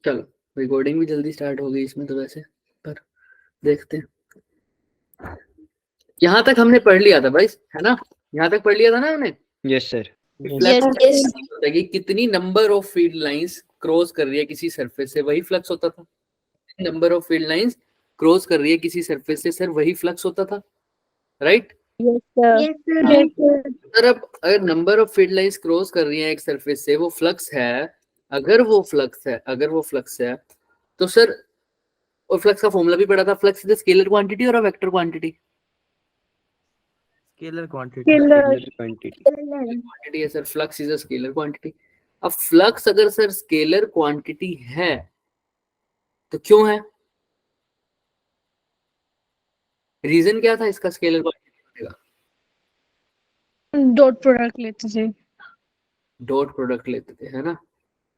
चलो रिकॉर्डिंग भी जल्दी स्टार्ट हो गई इसमें तो वैसे, पर देखते हैं। यहाँ तक हमने पढ़ लिया था भाई, है ना? यहाँ तक पढ़ लिया था ना हमने? Yes sir. कि कितनी number of field lines cross कर रही है किसी सरफेस से, वही फ्लक्स होता था। Number of field lines cross कर रही है किसी सरफेस से सर, वही फ्लक्स होता था, राइट? सर अब अगर number of field lines cross कर रही है एक सरफेस से, वो फ्लक्स है। अगर वो फ्लक्स है तो सर, और फ्लक्स का फॉर्मूला भी पढ़ा था, flux is a scalar quantity और a vector quantity. Scalar quantity है sir, flux is a scalar quantity. अब फ्लक्स अगर सर स्केलर क्वांटिटी है तो क्यों है? रीजन क्या था इसका स्केलर क्वांटिटी का? डॉट प्रोडक्ट लेते थे। डॉट प्रोडक्ट लेते थे, है ना?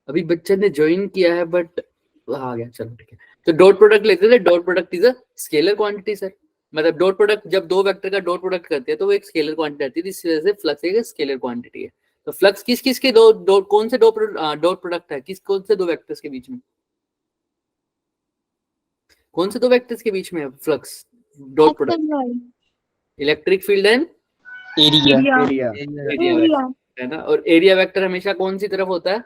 अभी बच्चे ने ज्वाइन किया है बट आ गया, चलो ठीक है। तो डॉट प्रोडक्ट लेते थे, dot product is a scalar quantity sir. मतलब डॉट प्रोडक्ट, जब दो वेक्टर का डॉट प्रोडक्ट करते हैं तो वो एक स्केलर क्वांटिटी आती है, इस वजह से फ्लक्स एक स्केलर क्वांटिटी है। तो फ्लक्स किस किस के दो कौन से डॉट प्रोडक्ट है, कौन से दो वेक्टर्स के बीच में? कौन से दो वेक्टर्स के बीच में है flux dot product? Electric field and area है ना? और एरिया वेक्टर हमेशा कौन सी तरफ होता है?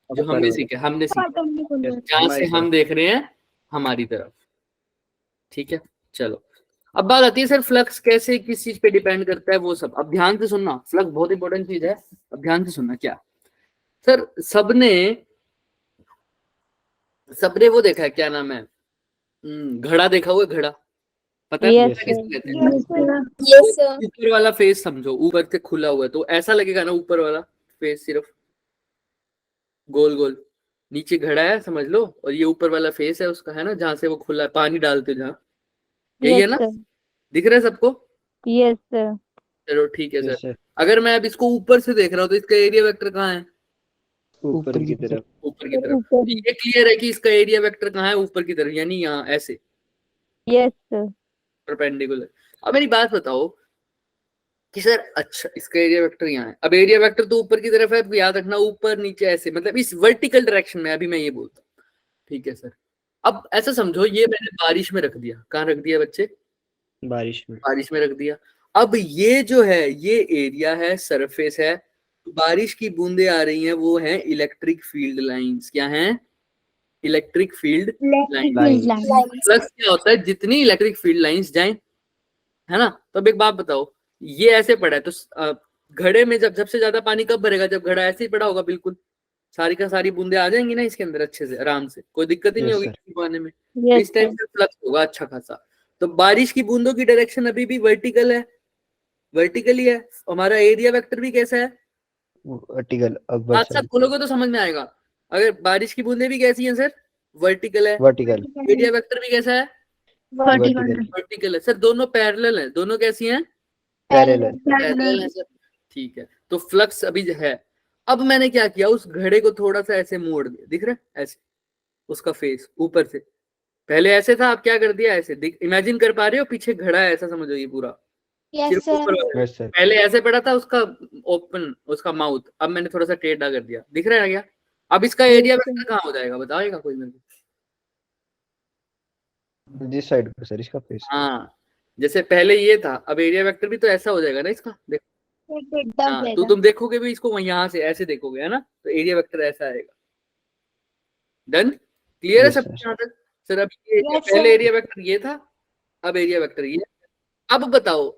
जो हमने सीखा जहां से हम देख रहे हैं हमारी तरफ, ठीक है। चलो अब बात आती है सर, फ्लक्स कैसे किस चीज पे डिपेंड करता है वो सब। अब ध्यान से सुनना, फ्लक्स बहुत इंपॉर्टेंट चीज है। अब ध्यान से सुनना। क्या सर, सबने वो देखा है, क्या नाम है, घड़ा देखा हुआ? घड़ा पता है किसको कहते हैं? ऊपर वाला फेस समझो, ऊपर से खुला हुआ है तो ऐसा लगेगा ना, ऊपर वाला फेस सिर्फ गोल गोल, नीचे घड़ा है समझ लो, और ये ऊपर वाला फेस है उसका, है ना, जहां से वो खुला पानी डालते हो जहाँ, यही है ना? दिख रहा है सबको? Yes sir. चलो ठीक है सर। अगर मैं अब इसको ऊपर से देख रहा हूँ तो इसका एरिया वेक्टर कहाँ है? ऊपर की तरफ। ऊपर की तरफ। ये क्लियर है कि इसका एरिया वेक्टर कहाँ है? ऊपर की तरफ, यानी यहाँ ऐसे। Yes sir. परपेंडिकुलर। अब मेरी बात बताओ कि सर अच्छा इसका एरिया वेक्टर यहाँ है, अब एरिया वेक्टर तो ऊपर की तरफ है, अब याद रखना ऊपर नीचे ऐसे, मतलब इस वर्टिकल डायरेक्शन में अभी मैं ये बोलता हूँ, ठीक है सर। अब ऐसा समझो, ये मैंने बारिश में रख दिया। कहाँ रख दिया बच्चे? बारिश में रख दिया। अब ये जो है, ये एरिया है, सरफेस है, बारिश की बूंदे आ रही हैं, वो है इलेक्ट्रिक फील्ड लाइंस। क्या हैं? Electric field lines. प्लस क्या होता है, जितनी इलेक्ट्रिक फील्ड लाइंस जाएं, है ना? तो अब एक बात बताओ, ये ऐसे पड़ा है तो घड़े में जब सबसे ज्यादा पानी कब भरेगा? जब घड़ा ऐसे ही पड़ा होगा, बिल्कुल सारी का सारी बूंदे आ जाएंगी ना इसके अंदर अच्छे से, आराम से, कोई दिक्कत ही नहीं होगी पाने में। इस टाइम पे फ्लक्स होगा अच्छा खासा। तो बारिश की बूंदों की डायरेक्शन अभी भी वर्टिकल है, वर्टिकली है। हमारा एरिया वेक्टर भी कैसा है? वर्टिकल। साथ साथ खोलोगे तो समझ में आएगा। अगर बारिश की बूंदे भी कैसी हैं सर? वर्टिकल है। एरिया वेक्टर भी कैसा है? वर्टिकल है सर। दोनों पैरेलल है। दोनों कैसी हैं? पैरेलल है सर। ठीक है, तो फ्लक्स अभी जो है, अब मैंने क्या किया, उस घड़े को थोड़ा सा ऐसे मोड़ दिया, दिख रहा है ऐसे, उसका फेस ऊपर से। पहले ऐसे था, अब क्या कर दिया, ऐसे। इमेजिन कर पा रहे हो? पीछे घड़ा है ऐसा समझो, ये पूरा सिर्फ ऊपर वाला। पहले ऐसे पड़ा था उसका ओपन, उसका माउथ, अब मैंने थोड़ा सा टेढ़ा कर दिया, दिख रहा है क्या? अब इसका एरिया वेक्टर कहाँ हो जाएगा, बताएगा कोई मेरे को? जिस साइड पे सर इसका फेस। हाँ, जैसे पहले ये था, अब एरिया वेक्टर भी तो ऐसा हो जाएगा ना इसका, देखो। हाँ, तो तुम देखोगे भी इसको यहाँ से ऐसे देखोगे, है ना? तो एरिया वेक्टर ऐसा आएगा। डन? क्लियर है सब यहाँ तक? सर अब ये पहले एरिया वेक्टर ये था, अब एरिया वेक्टर ये। अब बताओ,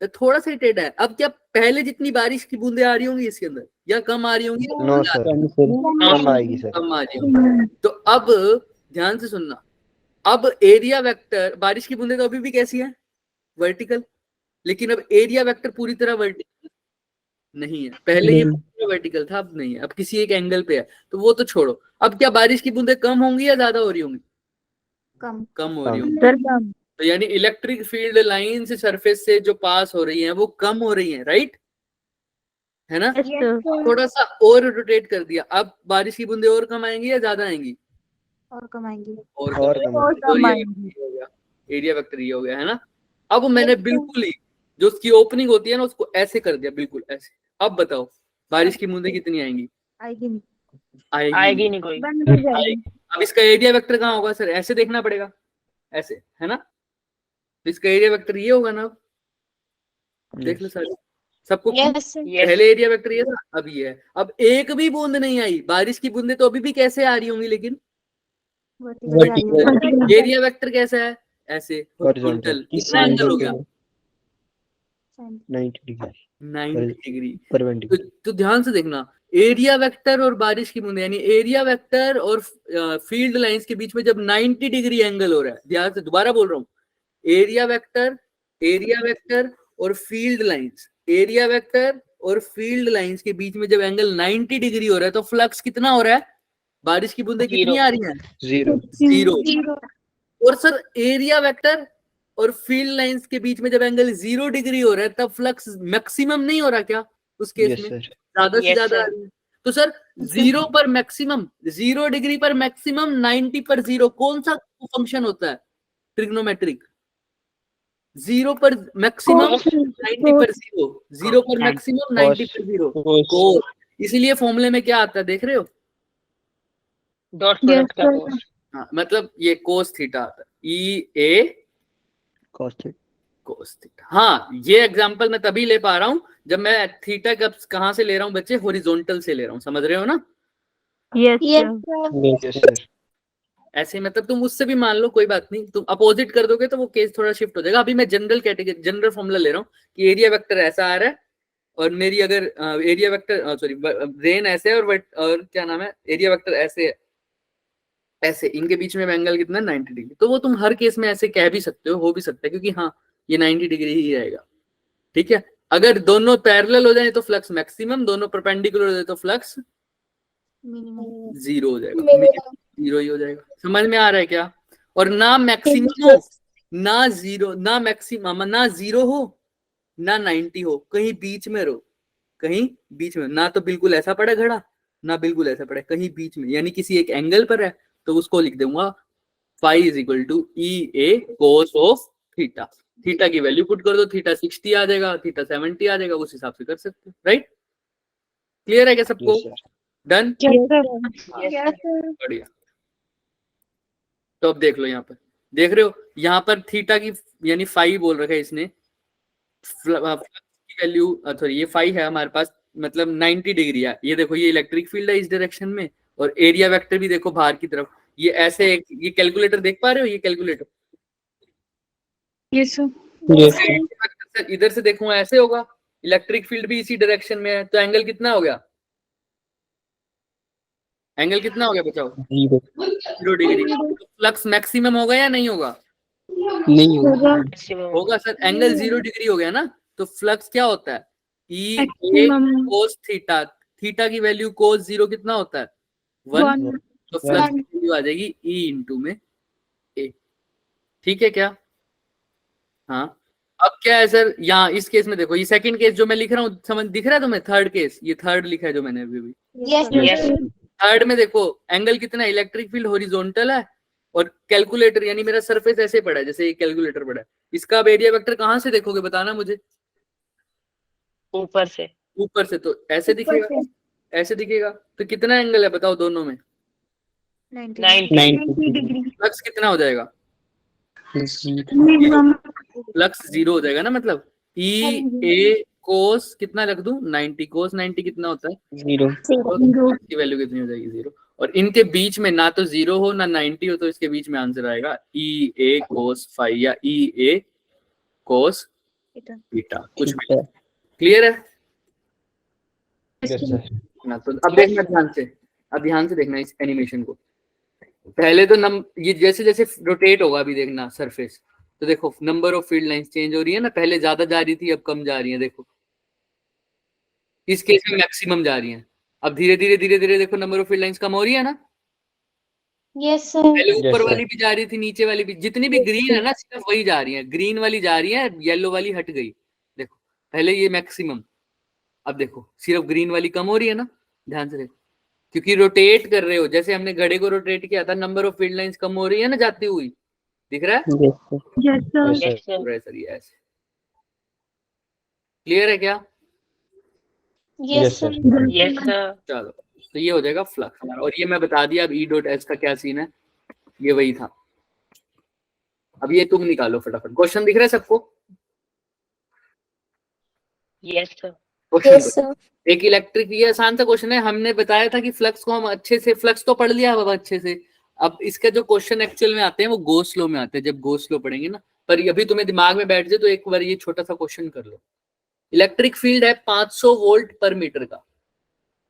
तो थोड़ा सा टेढ़ा है, अब क्या पहले जितनी बारिश की बूंदे आ रही होंगी इसके अंदर, या कम आ रही होंगी? नो सर, कम आएगी सर। कम आ रही होंगी। तो अब ध्यान से सुनना, अब एरिया वेक्टर, बारिश की बूंदे तो अभी भी कैसी है? वर्टिकल। लेकिन अब एरिया वेक्टर पूरी तरह वर्टिकल नहीं है। पहले ये पूरा वर्टिकल था, अब नहीं है, अब किसी एक एंगल पे है, तो वो तो छोड़ो। अब क्या बारिश की बूंदे कम होंगी या ज्यादा हो रही होंगी? कम हो रही होंगी। तो यानी इलेक्ट्रिक फील्ड लाइन से सरफेस से जो पास हो रही है वो कम हो रही है, राइट? है ना? थोड़ा सा और रोटेट कर दिया, अब बारिश की बूंदे और कम आएंगी या ज्यादा आएंगी? और कम आएंगी। एरिया वेक्टर ये हो गया, है ना? अब मैंने बिल्कुल ही जो उसकी ओपनिंग होती है ना, उसको ऐसे कर दिया, बिल्कुल ऐसे। अब बताओ बारिश की बूंदे कितनी आएंगी? आएगी नहीं कोई। बंद हो जाएगी। अब इसका एरिया वेक्टर कहाँ होगा सर? ऐसे देखना पड़ेगा, ऐसे है ना, तो इसका एरिया वेक्टर ये होगा ना। देख लो सर, सबको यस पहले एरिया वेक्टर ये था, अब ये है। अब एक भी बूंद नहीं आई, बारिश की बूंदें तो अभी भी कैसे आ रही होंगी, लेकिन एरिया वेक्टर कैसा है? ऐसे हॉरिजॉन्टल। कितना एंगल हो गया? 90 डिग्री 90 डिग्री। परपेंडिकुलर। तो ध्यान से देखना, एरिया वेक्टर और बारिश की बूंदें, यानी एरिया वेक्टर और फील्ड लाइंस के बीच में जब 90 डिग्री एंगल हो रहा है, ध्यान से दोबारा बोल रहा हूँ, एरिया वेक्टर और फील्ड लाइंस, एरिया वेक्टर और फील्ड लाइंस के बीच में जब एंगल 90 डिग्री हो रहा है, तो फ्लक्स कितना हो रहा है? बारिश की बूंदें कितनी आ रही हैं? 0। और सर एरिया वेक्टर और फील्ड लाइंस के बीच में जब एंगल 0 डिग्री हो रहा है, तब फ्लक्स मैक्सिमम नहीं हो रहा क्या उस केस में? ज्यादा से ज्यादा आ रही है। तो सर 0 पर मैक्सिमम, 0 डिग्री पर मैक्सिमम, 90 पर 0, कौन सा फंक्शन होता है ट्रिग्नोमेट्रिक? 0 पर मैक्सिमम, 90 पर 0, 0 पर मैक्सिमम, 90 पर 0, कोस। इसीलिए फॉर्मूले में क्या आता है, देख रहे हो? डॉट प्रोडक्ट का कोस। हाँ, मतलब ये कोस थीटा आता है, ई ए कॉस थीटा। हाँ, ये एग्जांपल मैं तभी ले पा रहा हूँ जब मैं थीटा कहाँ से ले रहा हूँ बच्चे? हॉरिजॉन्टल से ले रहा हूँ, समझ रहे हो ना? Yes sir. ऐसे मतलब तुम उससे भी मान लो, कोई बात नहीं, तुम अपोजिट कर दोगे तो वो केस थोड़ा शिफ्ट हो जाएगा। अभी मैं जनरल कैटेगरी, जनरल फॉर्मूला ले रहा हूँ कि एरिया वेक्टर ऐसा आ रहा है, और मेरी अगर एरिया वेक्टर सॉरी रेन ऐसे है, और क्या नाम है, एरिया वेक्टर ऐसे है, ऐसे इनके बीच में एंगल कितना? 90 डिग्री। तो वो तुम हर केस में ऐसे कह भी सकते हो भी सकता है, क्योंकि हाँ ये 90 डिग्री ही रहेगा। ठीक है, अगर दोनों पैरेलल हो जाए तो फ्लक्स मैक्सिमम, दोनों परपेंडिकुलर हो जाए तो फ्लक्स 0 हो जाएगा, 0 ही हो जाएगा। समझ में आ रहा है क्या? और ना मैक्सिमम हो, ना 0, ना मैक्सिमम, ना 0 हो, ना 90 हो, कहीं बीच में रहो, कहीं बीच में, ना तो बिल्कुल ऐसा पड़े घड़ा, ना बिल्कुल ऐसा पड़े, कहीं बीच में, यानी किसी एक एंगल पर है, तो उसको लिख दूंगा phi is equal to E A cos of theta. Theta की वैल्यू पुट कर दो, थीटा 60 आ जाएगा, थीटा 70 आ जाएगा, उस हिसाब से कर सकते हो। राइट? क्लियर है क्या सबको? डन? बढ़िया। तो अब देख लो, यहाँ पर देख रहे हो, यहाँ पर थीटा की यानी फाई बोल रखा है इसने, की वैल्यू सॉरी ये फाई है हमारे पास, मतलब 90 डिग्री है। ये देखो, ये इलेक्ट्रिक फील्ड है इस डायरेक्शन में, और एरिया वेक्टर भी देखो बाहर की तरफ, ये ऐसे ये कैलकुलेटर देख पा रहे हो, ये कैलकुलेटर यस इधर से देखूं ऐसे होगा, इलेक्ट्रिक फील्ड भी इसी डायरेक्शन में है, तो एंगल कितना हो गया? एंगल कितना हो गया बताओ? 0 डिग्री। फ्लक्स मैक्सिमम होगा या नहीं होगा? नहीं होगा सर, एंगल 0 डिग्री हो गया ना, तो फ्लक्स क्या होता है? ई ए कोस थीटा, थीटा की वैल्यू कोस 0 कितना होता है? 1, तो फ्लक्स की वैल्यू आ जाएगी ई इंटू में ए। ठीक है क्या? हाँ, अब क्या है सर, यहाँ इस केस में देखो, ये सेकंड केस जो मैं लिख रहा हूँ, समझ दिख रहा है तुम्हें? थर्ड केस, ये थर्ड लिखा है जो मैंने अभी थर्ड में देखो, एंगल कितना है? इलेक्ट्रिक फील्ड हॉरिजॉन्टल है, और कैलकुलेटर यानी मेरा सरफेस ऐसे पड़ा है जैसे ये कैलकुलेटर पड़ा है। इसका अब एरिया वेक्टर कहाँ से देखोगे बताना मुझे? ऊपर से। ऊपर से, तो ऐसे दिखेगा, ऐसे दिखेगा। तो कितना एंगल है बताओ दोनों में? 90 डिग्री। फ्लक्स कितना हो जाएगा? फ्लक्स 0 हो जाएगा ना, मतलब ई ए कोस कितना रख दूं? 90, कोस 90 कितना होता है? 0। की वैल्यू कितनी हो जाएगी? 0। और इनके बीच में ना तो 0 हो ना 90 हो, तो इसके बीच में आंसर आएगा ई ए कोस फाई या ई ए कोस थीटा, कुछ भी। क्लियर है ना? तो अब देखना ध्यान से, अब ध्यान से देखना इस एनिमेशन को। पहले तो ये जैसे जैसे रोटेट होगा, अभी देखना सरफेस, तो देखो number of field lines change हो रही है ना, पहले ज्यादा जा रही थी, अब कम जा रही है। देखो इस केस में मैक्सिमम जा रही है, अब धीरे धीरे देखो नंबर ऑफ फील्ड लाइंस कम हो रही है ना। Yes sir. पहले ऊपर वाली भी जा रही थी, नीचे वाली भी, जितनी भी ग्रीन है ना सिर्फ वही जा रही है, ग्रीन वाली जा रही है, येलो वाली हट गई। देखो पहले ये मैक्सिमम, अब देखो सिर्फ ग्रीन वाली कम हो रही है ना, ध्यान से देखो, क्योंकि रोटेट कर रहे हो, जैसे हमने घड़े को रोटेट किया था, नंबर ऑफ फील्ड लाइंस कम हो रही है ना जाती हुई, दिख रहा है? सर ये ऐसे क्लियर है क्या? Yes sir. चलो तो ये हो जाएगा फ्लक्स। और ये मैं बता दिया अब ई डॉट एच का क्या सीन है, ये वही था। अब ये तुम निकालो फटाफट। क्वेश्चन दिख रहा है सबको? Yes sir. क्वेश्चन एक इलेक्ट्रिक, ये आसान सा क्वेश्चन है। हमने बताया था कि फ्लक्स को हम अच्छे से, फ्लक्स तो पढ़ लिया अब अच्छे से। अब इसका जो क्वेश्चन एक्चुअल में आते हैं वो गोस लॉ में आते हैं, जब गोस लॉ पढ़ेंगे ना। पर अभी तुम्हें दिमाग में बैठ जाए तो एक बार ये छोटा सा क्वेश्चन कर लो। इलेक्ट्रिक फील्ड है 500 वोल्ट पर मीटर का,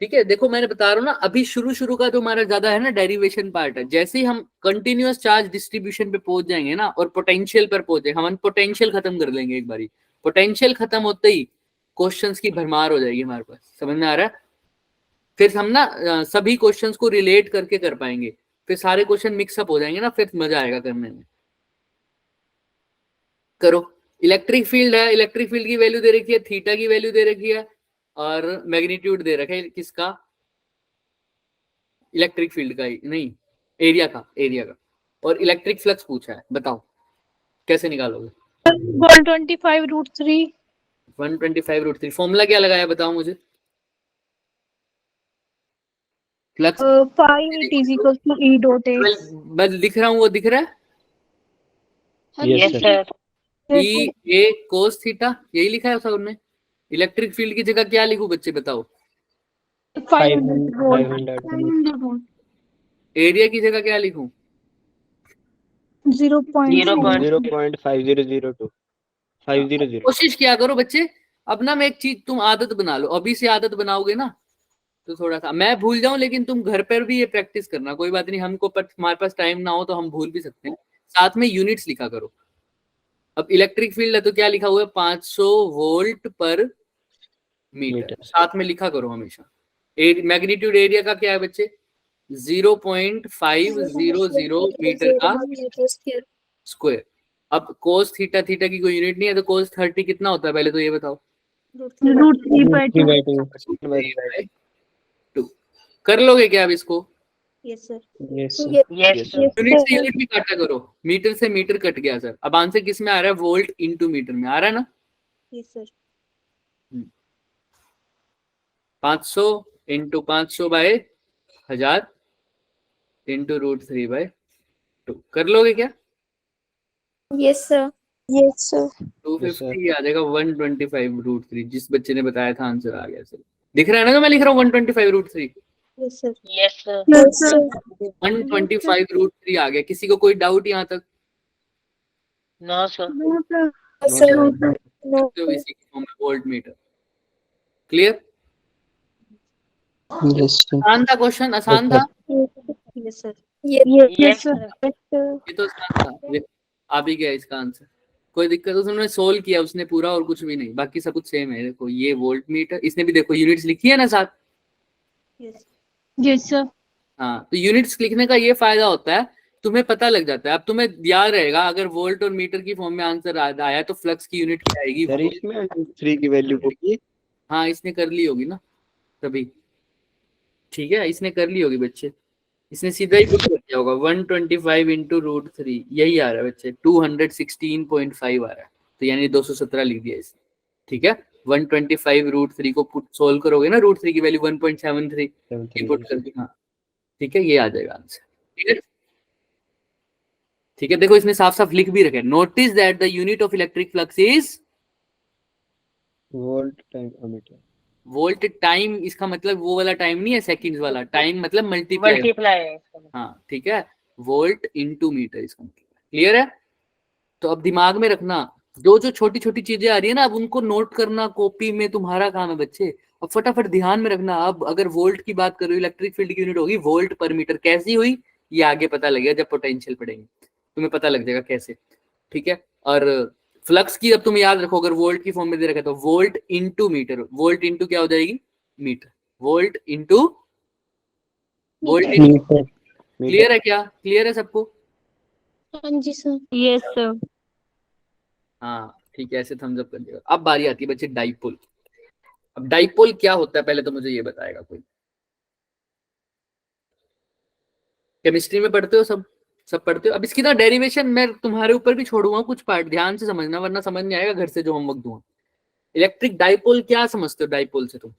ठीक है। देखो मैंने बता रहा हूँ ना, अभी शुरू का जो हमारा ज्यादा है ना डेरिवेशन पार्ट है। जैसे ही हम कंटिन्यूअस चार्ज डिस्ट्रीब्यूशन पे पहुंच जाएंगे ना और पोटेंशियल पर पहुंचे, हम पोटेंशियल खत्म कर लेंगे एक बारी। पोटेंशियल खत्म होते ही क्वेश्चंस की भरमार हो जाएगी हमारे पास, समझ में आ रहा है? फिर हम ना सभी क्वेश्चंस को रिलेट करके कर पाएंगे, फिर सारे क्वेश्चन मिक्सअप हो जाएंगे ना, फिर मजा आएगा करने में। करो। इलेक्ट्रिक फील्ड है, इलेक्ट्रिक फील्ड की वैल्यू दे रखी है, थीटा की वैल्यू दे रखी है, और मैग्नीट्यूड दे रखा है किसका, इलेक्ट्रिक फील्ड का ही नहीं, एरिया का, एरिया का। और इलेक्ट्रिक फ्लक्स पूछा है, बताओ कैसे निकालोगे? 125√3। 125√3। फॉर्मूला क्या लगाया बताओ मुझे? Flux 5 is equal to E dot H। बस दिख रहा हूँ, वो दिख रहा है, yes sir. E A cos theta, यही लिखा है सर ने। इलेक्ट्रिक फील्ड की जगह क्या लिखूं बच्चे बताओ? 500 एरिया की जगह क्या लिखूं? 0.5002 500। कोशिश किया करो बच्चे। अब ना मैं एक चीज, तुम आदत बना लो, अभी से आदत बनाओगे ना तो थोड़ा सा मैं भूल जाऊं, लेकिन तुम घर पर भी ये प्रैक्टिस करना, कोई बात नहीं। हमको हमारे पास टाइम ना हो तो हम भूल भी सकते हैं। साथ में यूनिट्स लिखा करो। अब इलेक्ट्रिक फील्ड है तो क्या लिखा हुआ है? 500 वोल्ट पर मीटर, साथ में लिखा करो हमेशा। मैग्नीट्यूड एरिया का क्या है बच्चे? 0.500 मीटर का स्क्वायर। अब कोस थीटा, थीटा की कोई यूनिट नहीं है, तो कोस 30 कितना होता है पहले तो ये बताओ? √3/2। कर लोगे क्या अब इसको? Yes sir. Yes sir. Unit से यूनिट भी काटा करो, मीटर से मीटर कट गया सर। अब आंसर किस में आ रहा है? वोल्ट इंटू मीटर में आ रहा है ना? Yes sir. 500 into 500/1000 into √3/2। कर लोगे क्या? Yes sir. Yes sir. 250 आ जाएगा। 125√3 जिस बच्चे ने बताया था आंसर आ गया सर। दिख रहा है ना जो मैं लिख रहा हूँ? 125√3। Yes sir. Yes sir. 125√3 आ गया। किसी को कोई डाउट यहाँ तक? No sir. इसी की फॉर्म में volt metre. Clear? Yes sir. आसान था क्वेश्चन, आसान था। Yes sir. Yes sir. ये तो आसान था, ये आ भी गया इसका आंसर। कोई दिक्कत? उसने सोल्व किया उसने पूरा, और कुछ भी नहीं, बाकी सब कुछ सेम है। देखो ये वोल्ट मीटर, इसने भी देखो यूनिट्स लिखी है ना साथ। Yes sir. हाँ, तो यूनिट्स लिखने का ये फायदा होता है, तुम्हें पता लग जाता है। अब तुम्हें याद रहेगा अगर वोल्ट और मीटर की फॉर्म में आंसर आया तो फ्लक्स की यूनिट क्या आएगी? सर इसमें 3 की वैल्यू होगी। हाँ, इसने कर ली होगी ना तभी। ठीक है, इसने कर ली होगी बच्चे, इसने सीधा ही पुट कर दिया होगा। 125 इंटू √3 यही आ रहा है बच्चे, 216.5 आ रहा है, तो यानी 217 लिख दिया इसने। ठीक है, 125 √3 को पुट सोल्व करोगे ना, √3 की वैल्यू 1.73 इनपुट करके, हाँ ठीक है, ये आ जाएगा आंसर। ठीक है, ठीक है। देखो इसने साफ साफ लिख भी रखे, notice that the unit of electric flux is volt time metre. Volt time, इसका मतलब वो वाला टाइम नहीं है सेकंड्स वाला टाइम, मतलब मल्टीप्लाई। मल्टीप्लाई। हाँ ठीक है, वोल्ट इंटू मीटर इसका मतलब। क्लियर है? तो अब दिमाग में रखना, जो जो छोटी छोटी चीजें आ रही है ना, अब उनको नोट करना कॉपी में, तुम्हारा काम है बच्चे। अब फटाफट ध्यान में रखना। अब अगर वोल्ट की बात करो, इलेक्ट्रिक फील्ड की यूनिट होगी वोल्ट पर मीटर। कैसी हुई ये आगे पता लगेगा, जब पोटेंशियल पढ़ेंगे तुम्हें पता लग जाएगा कैसे। ठीक है, और फ्लक्स की अब तुम याद रखो, अगर वोल्ट की फॉर्म में दे रखा है तो volt into metre, volt into क्या हो जाएगी? Metre, volt into volt. Clear है क्या? क्लियर है सबको? हाँ जी सर। Yes sir. हाँ ठीक है, ऐसे थम्स अप कर दिया। अब बारी आती है बच्चे डाइपोल। अब डाइपोल क्या होता है पहले तो मुझे ये बताएगा कोई। केमिस्ट्री में पढ़ते हो सब? सब पढ़ते हो? अब इसकी ना डेरिवेशन मैं तुम्हारे ऊपर भी छोड़ूंगा, कुछ पार्ट ध्यान से समझना वरना समझ नहीं आएगा घर से जो होमवर्क दूंगा। इलेक्ट्रिक डाइपोल क्या समझते हो? डाइपोल से तुम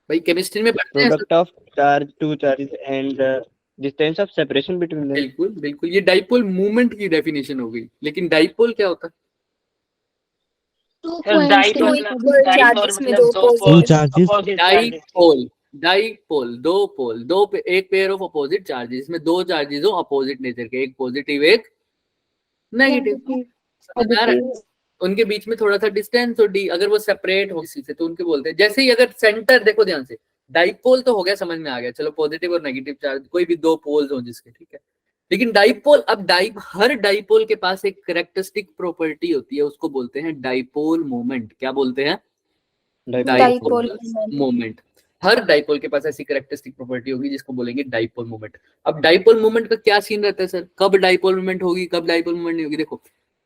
भाई केमिस्ट्री में पढ़ते हैं Product of charge, two charges, and the distance of separation between them. बिल्कुल बिल्कुल, ये डाइपोल मूवमेंट की डेफिनेशन हो गई। लेकिन डाइपोल क्या होता है? charges में दो Two charges. डाइपोल, डाइपोल दो पोल, एक पेयर ऑफ अपोजिट चार्जेस, इसमें दो चार्जेस हो अपोजिट नेचर के, एक पॉजिटिव एक नेगेटिव। समझ में आ रहा है? उनके बीच में थोड़ा सा डिस्टेंस हो डी, अगर वो सेपरेट हो किसी से तो उनके बोलते हैं। जैसे ही अगर सेंटर देखो ध्यान से, डाइपोल तो हो गया, समझ में आ गया, चलो पॉजिटिव और नेगेटिव चार्ज, कोई भी दो पोल्स हो जिसके, ठीक है। लेकिन डाइपोल, अब हर डाइपोल के पास एक कैरेक्टरिस्टिक प्रॉपर्टी होती है, उसको बोलते हैं डाइपोल मोमेंट। क्या बोलते हैं? Dipole moment. हर डाइपोल के पास ऐसी कैरेक्टरिस्टिक प्रॉपर्टी होगी जिसको बोलेंगे डाइपोल मोमेंट। अब डाइपोल मोमेंट का क्या सीन रहता है सर? कब डाइपोल मोमेंट होगी, कब डाइपोल मोमेंट नहीं होगी? देखो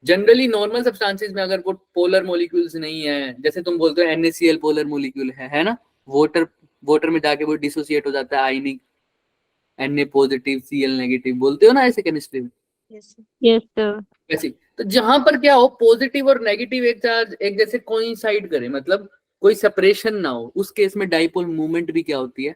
जनरली नॉर्मल सब्सटेंसेस में अगर वो पोलर मॉलिक्यूल्स नहीं है, जैसे तुम बोलते हो NaCl पोलर मॉलिक्यूल है ना, वाटर में जाके वो डिसोसिएट हो जाता है, आयनिक Na पॉजिटिव Cl नेगेटिव बोलते हो ना ऐसे केमिस्ट्री में। Yes sir. वैसे तो जहां पर क्या हो, पॉजिटिव और नेगेटिव एक चार्ज एक जैसे कोइंसाइड करे, मतलब कोई सेपरेशन ना हो, उस केस में डाइपोल मूवमेंट भी क्या होती है?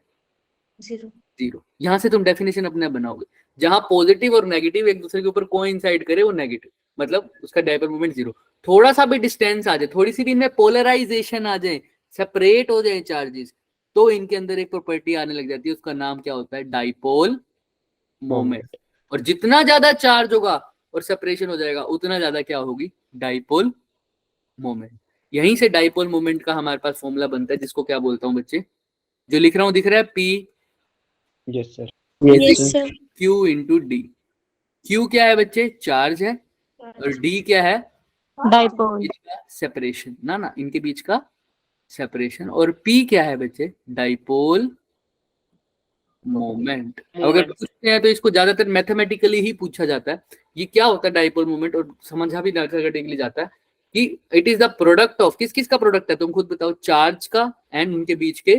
जीरो। यहां से तुम डेफिनेशन अपने आप बनाओगे, जहां पॉजिटिव और नेगेटिव एक दूसरे के ऊपर कोइंसाइड करे वो नेगेटिव, मतलब उसका डाइपोल मूवमेंट जीरो। थोड़ा सा भी डिस्टेंस आ जाए, थोड़ी सी भी इनमें पोलराइजेशन आ जाए, सेपरेट हो जाए चार्जेस, तो इनके अंदर एक प्रॉपर्टी आने लग जाती है, उसका नाम क्या होता है? Dipole moment. और जितना ज्यादा चार्ज होगा और सेपरेशन हो जाएगा, उतना ज्यादा क्या होगी? Dipole moment. यहीं से डाइपोल मोमेंट का हमारे पास फॉर्मूला बनता है, जिसको क्या बोलता हूं बच्चे, जो लिख रहा हूं दिख रहा है? P Yes, sir. Yes sir. Q into D। Q क्या है बच्चे? चार्ज है, और D क्या है? Dipole. सेपरेशन ना इनके बीच का सेपरेशन। और P क्या है बच्चे? Dipole moment. अगर पूछते हैं तो इसको ज्यादातर मैथमेटिकली ही पूछा जाता है, ये क्या होता है डाइपोल मोमेंट, और समझा भी मैथमेटिकली जाता है कि it is the product of, किस का प्रोडक्ट है तुम खुद बताओ? चार्ज का एंड उनके बीच के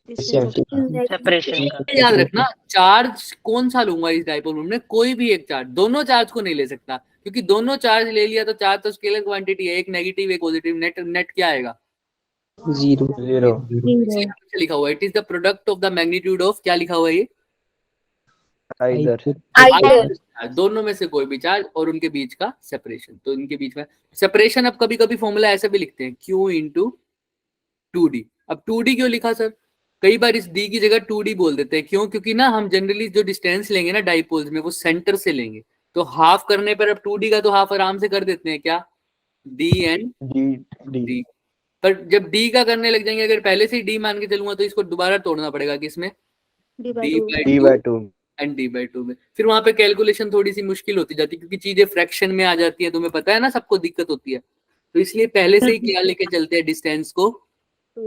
सेपरेशन का। याद रखना, चार्ज कौन सा लूंगा इस डाइपोल मोमेंट में? कोई भी एक चार्ज, दोनों चार्ज को नहीं ले सकता, क्योंकि दोनों चार्ज ले लिया तो चार्ज तो स्केलर क्वांटिटी है, एक नेगेटिव एक पॉजिटिव, नेट क्या आएगा? Zero. लिखा हुआ it is the product of the magnitude of, क्या लिखा हुआ है ये? Either. दोनों में से कोई भी चार्ज और उनके बीच का सेपरेशन। तो इनके बीच में सेपरेशन, अब कभी कभी फॉर्मूला ऐसे भी लिखते हैं, Q into 2D। अब 2D क्यों लिखा सर? कई बार इस D की जगह 2D बोल देते हैं, क्यों? क्योंकि ना हम जनरली जो डिस्टेंस लेंगे ना डाइपोल्स में, वो सेंटर से लेंगे, तो हाफ करने पर अब 2D का तो हाफ आराम से कर देते हैं, क्या? D and D। पर जब D का करने लग जाएंगे, अगर पहले से ही D मान के चलूंगा, तो इसको दोबारा तोड़ना पड़ेगा, किसमें? D by 2 एंड D/2 में। फिर वहां पे कैलकुलेशन थोड़ी सी मुश्किल होती जाती है, क्योंकि चीजें फ्रैक्शन में आ जाती है, तुम्हें पता है ना, सबको दिक्कत होती है। तो इसलिए पहले से ही क्या लेके चलते हैं डिस्टेंस को?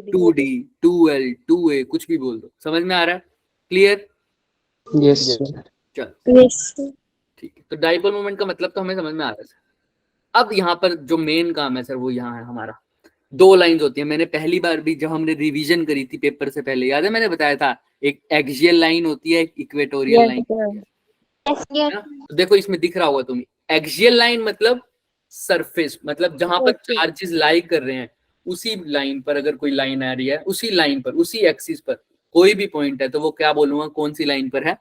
2D 2L 2A, कुछ भी बोल दो। समझ में आ रहा है? क्लियर? Yes, sir. चल Yes sir. ठीक है, तो डाइपोल मोमेंट का मतलब तो हमें समझ में आ रहा है। अब यहाँ पर जो मेन काम है सर, वो यहाँ है हमारा, दो लाइंस होती है। मैंने पहली बार भी जब हमने रिवीजन करी थी पेपर से पहले, याद है मैंने बताया था, एक एक्सियल लाइन होती है, एक इक्वेटोरियल लाइन। तो देखो इसमें दिख रहा होगा तुम्हें, एक्सियल लाइन मतलब सरफेस, मतलब जहां पर चार्जेस लाई कर रहे हैं, उसी लाइन पर अगर कोई लाइन आ रही है, उसी लाइन पर, उसी एक्सिस पर कोई भी पॉइंट है, तो वो क्या बोलूंगा, कौन सी लाइन पर है?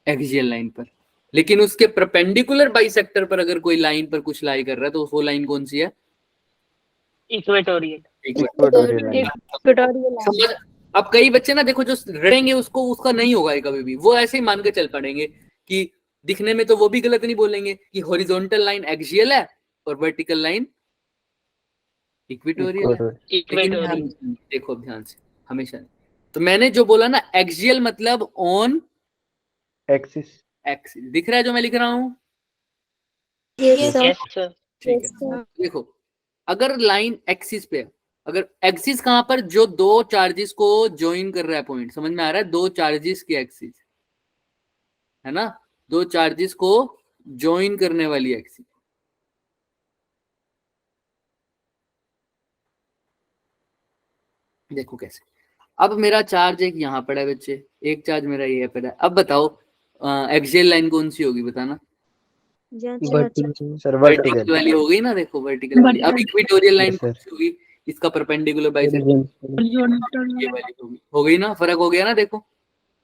एक्सियल लाइन पर। लेकिन उसके परपेंडिकुलर बाइसेक्टर पर अगर कोई लाइन पर कुछ लाई कर रहा है, तो वो लाइन कौन सी है? इक्वेटोरियल। समझ? अब कई बच्चे ना देखो, जो रटेंगे उसको, उसका नहीं होगा ये कभी भी, वो ऐसे ही मान के चल पड़ेंगे कि दिखने में तो वो भी गलत नहीं बोलेंगे कि हॉरिजॉन्टल लाइन एक्सियल है और वर्टिकल लाइन इक्वेटोरियल है। लेकिन देखो ध्यान से, हमेशा तो मैंने जो बोला ना, एक्सियल मतलब ऑन Axis. एक्सिस, दिख रहा है जो मैं लिख रहा हूं? Yes sir. Yes sir. ठीक है, देखो अगर लाइन एक्सिस पे, अगर एक्सिस कहां पर, जो दो चार्जेस को ज्वाइन कर रहा है पॉइंट, समझ में आ रहा है? दो चार्जेस की एक्सिस है ना, दो चार्जेस को ज्वाइन करने वाली एक्सिस। देखो कैसे, अब मेरा चार्ज एक यहाँ पड़ा है बच्चे, एक चार्ज मेरा ये पड़ा है। अब बताओ एक्सियल लाइन कौन सी होगी, बताना? Sir, vertical. वर्टिकल वाली हो गई ना, देखो वर्टिकल वाली। अब इक्वेटोरियल लाइन कौन सी होगी? इसका परपेंडिकुलर बाइसेक्टर ये वाली होगी, हो गई ना, फर्क हो गया ना, देखो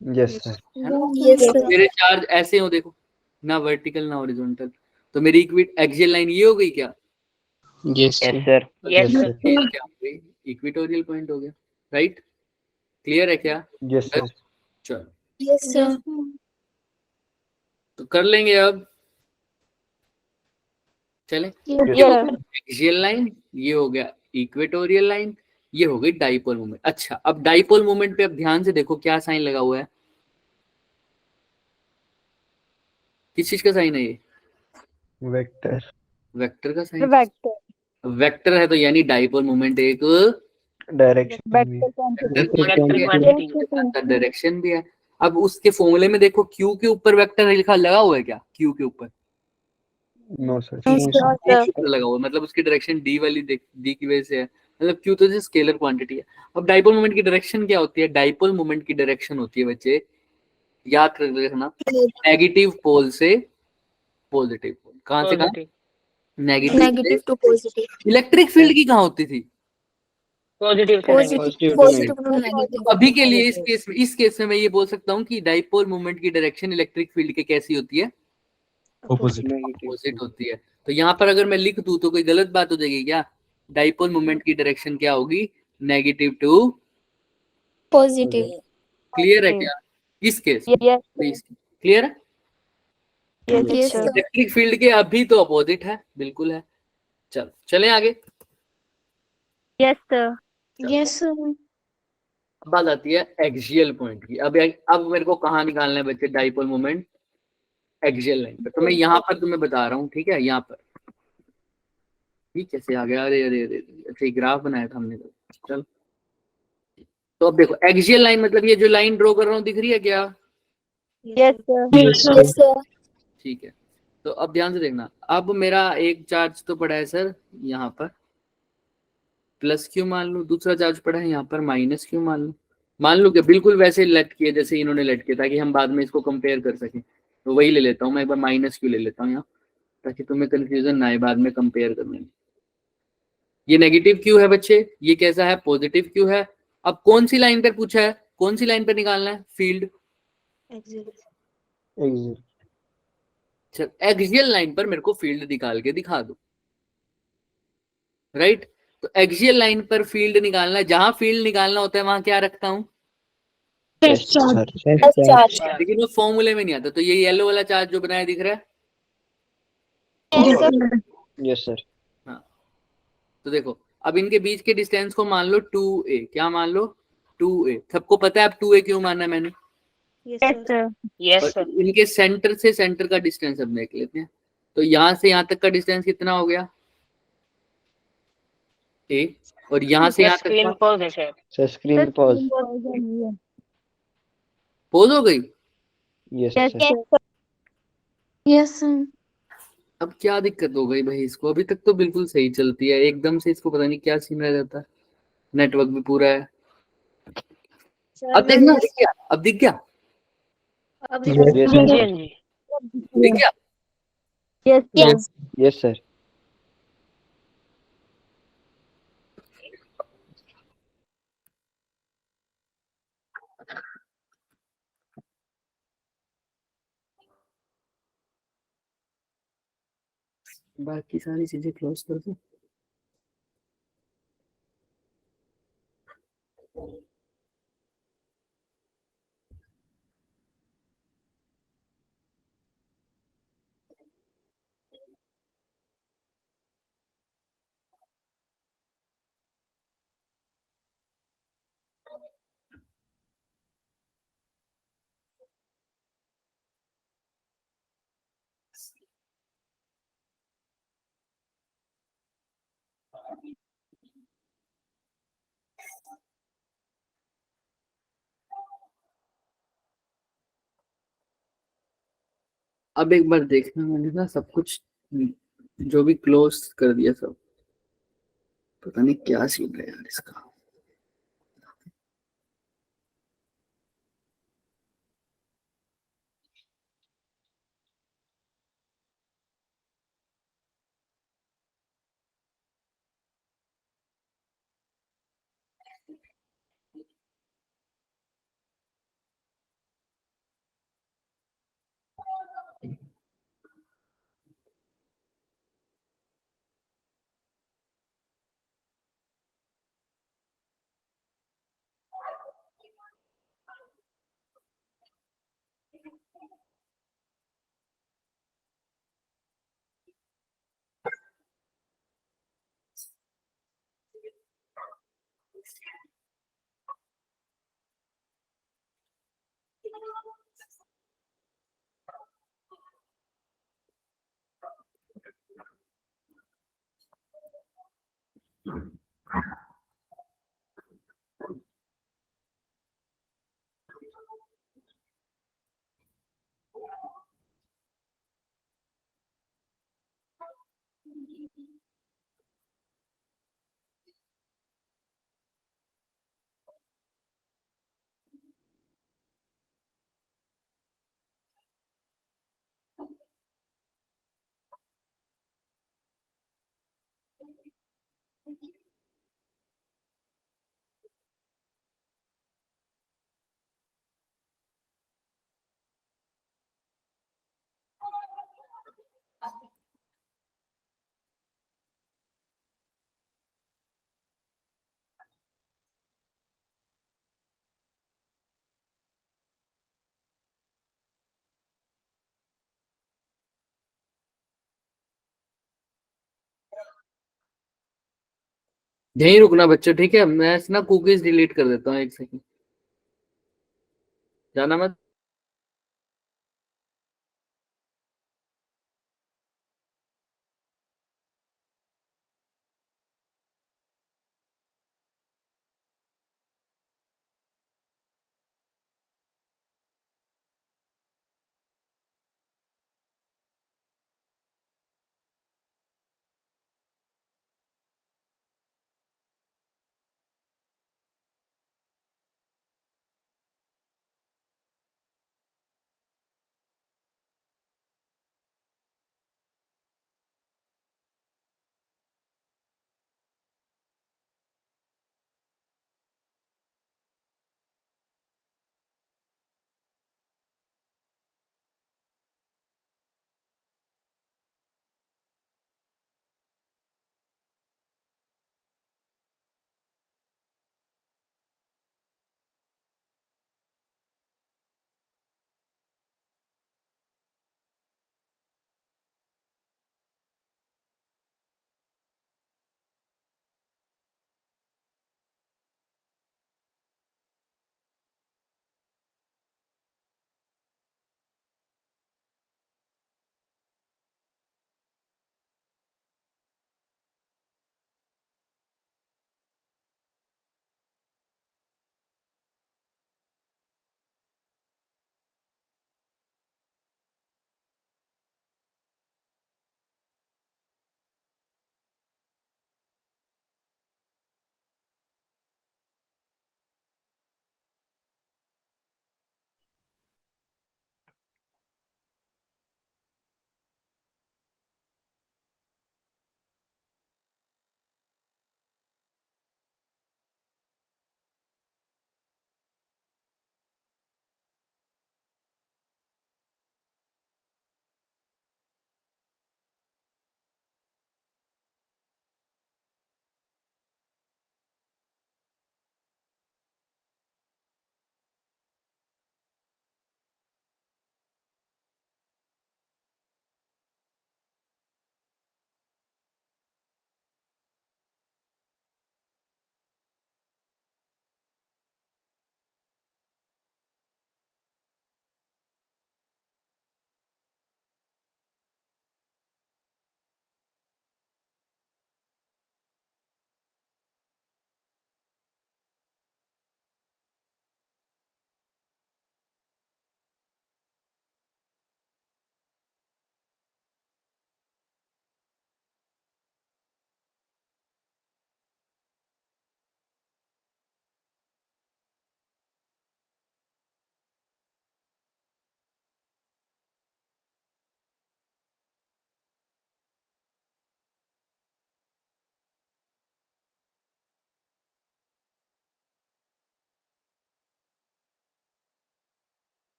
Yes, sir. है ना। Yes, sir. मेरे चार्ज ऐसे हो, देखो ना वर्टिकल ना हॉरिजॉन्टल, तो मेरी एक्सियल लाइन ये हो गई क्या? Yes, Yes, sir. sir. तो Yes, Yes, sir. sir. ये क्या हो गई? इक्वेटोरियल पॉइंट हो गया, राइट? क्लियर है क्या? Yes, sir. चलो Yes, sir. तो कर लेंगे अब, चले। Yes, ये हो sir. गया एक्सियल लाइन, ये हो गया इक्वेटोरियल लाइन, ये हो गई डाइपोल मोमेंट। अच्छा, अब डाइपोल मोमेंट पे अब ध्यान से देखो क्या साइन लगा हुआ है, किस चीज का साइन है ये? Vector. वेक्टर का साइन। Vector. वेक्टर है तो यानी डाइपोल मोमेंट एक Direction. Vector Vector quantity. quantity. Direction भी है। अब उसके फॉर्मूले में देखो क्यू के ऊपर वेक्टर लिखा लगा हुआ है क्या? क्यू के ऊपर No, sir. No, sir. D के ऊपर लगा हुआ है, मतलब उसकी डायरेक्शन डी वाली डी की वजह से है, मतलब क्यू तो स्केलर क्वांटिटी है। अब डाइपोल मोमेंट की डायरेक्शन क्या होती है? डाइपोल मोमेंट की डायरेक्शन होती है बच्चे, याद कर रखना, नेगेटिव पोल से पॉजिटिव पोल। कहां से कहां? Positive. नेगेटिव से Negative to positive. Electric field की कहां होती थी? Positive से Positive. negative. Positive to Positive to negative. तो अभी के लिए इस केस में मैं ये बोल सकता हूँ कि डाइपोल मोमेंट की डायरेक्शन इलेक्ट्रिक फील्ड के कैसी होती है? Negative. अपोजिट होती है। तो यहाँ पर अगर मैं लिख दूं तो कोई गलत बात हो जाएगी क्या? डाइपोल मोमेंट की डायरेक्शन क्या होगी? Negative to Positive. क्लियर है क्या? इस केस Yes. क्लियर है? Yes, sir. इलेक्ट्रिक फील्ड के अभी तो अपोजिट है, बिल्कुल है। चलो चले आगे। Yes, sir. Yes, sir. बात आती है एक्सियल पॉइंट की। अब मेरे को कहाँ निकालना है बच्चे डाइपोल मोमेंट? एक्सियल लाइन पर। तो मैं यहाँ पर तुम्हें बता रहा हूँ, ठीक है? यहाँ पर ठीक कैसे आ गया? अरे अरे अरे, अच्छा ग्राफ बनाया था हमने तो। चल तो अब देखो एक्सियल लाइन मतलब ये जो लाइन ड्रॉ कर रहा हूँ दिख रही है क्या? Yes, sir. Yes, sir. Yes, sir. ठीक है, तो अब ध्यान से देखना। अब मेरा एक चार्ज तो पड़ा है सर यहाँ पर, प्लस क्यू मान लो, दूसरा चार्ज पड़ा है यहाँ पर माइनस क्यू मान लो। मान लो कि बिल्कुल वैसे लट किए जैसे इन्होंने लट किया, ताकि हम बाद में इसको कंपेयर कर सकें। तो वही ले लेता हूँ मैं, एक बार माइनस क्यू ले लेता हूँ यहाँ, ताकि तुम्हें कंफ्यूजन ना आए बाद में कंपेयर करने में। ये नेगेटिव क्यू है बच्चे, ये कैसा है? पॉजिटिव क्यू है। अब कौन सी लाइन पर पूछा है, कौन सी लाइन पर निकालना है फील्ड? Exit. एक्सियल लाइन पर मेरे को फील्ड निकाल के दिखा दो, राइट? तो एक्सियल लाइन पर फील्ड निकालना है, जहां फील्ड निकालना होता है वहां क्या रखता हूं? Yes, sir. Charge. लेकिन वो फॉर्मूले में नहीं आता। तो ये येलो वाला चार्ज जो बनाया दिख रहा है, Yes, sir. Yes, sir. हाँ। तो देखो अब इनके बीच के डिस्टेंस को मान लो 2a, क्या मान लो? 2a। सबको पता है अब 2a क्यों मानना है मैंने? Yes, sir. Yes, और sir. इनके सेंटर से सेंटर का डिस्टेंस अब देख लेते हैं। तो यहां से यहां तक का डिस्टेंस कितना हो गया? a। और यहां से Yes, यहां तक screen का pause है sir. Sir, screen pause. Pose हो गई। Yes, Yes, sir. sir. Yes, sir. अब क्या दिक्कत हो गई भाई इसको? अभी तक तो बिल्कुल सही चलती है, एकदम से इसको पता नहीं क्या सीन रह जाता है। नेटवर्क भी पूरा है। अब देखना, दिख गया? अब दिख गया? Yes, हाँ जी, sir. हाँ जी. दिख गया? Yes, Yes. Yes, sir. बाकी सारी चीजें क्लोज कर दो। अब एक बार देखना, मैंने ना सब कुछ जो भी क्लोज कर दिया सब। पता नहीं क्या सीन है यार इसका। यहीं रुकना बच्चों, ठीक है? मैं ना कुकीज डिलीट कर देता हूँ, एक सेकंड, जाना मत।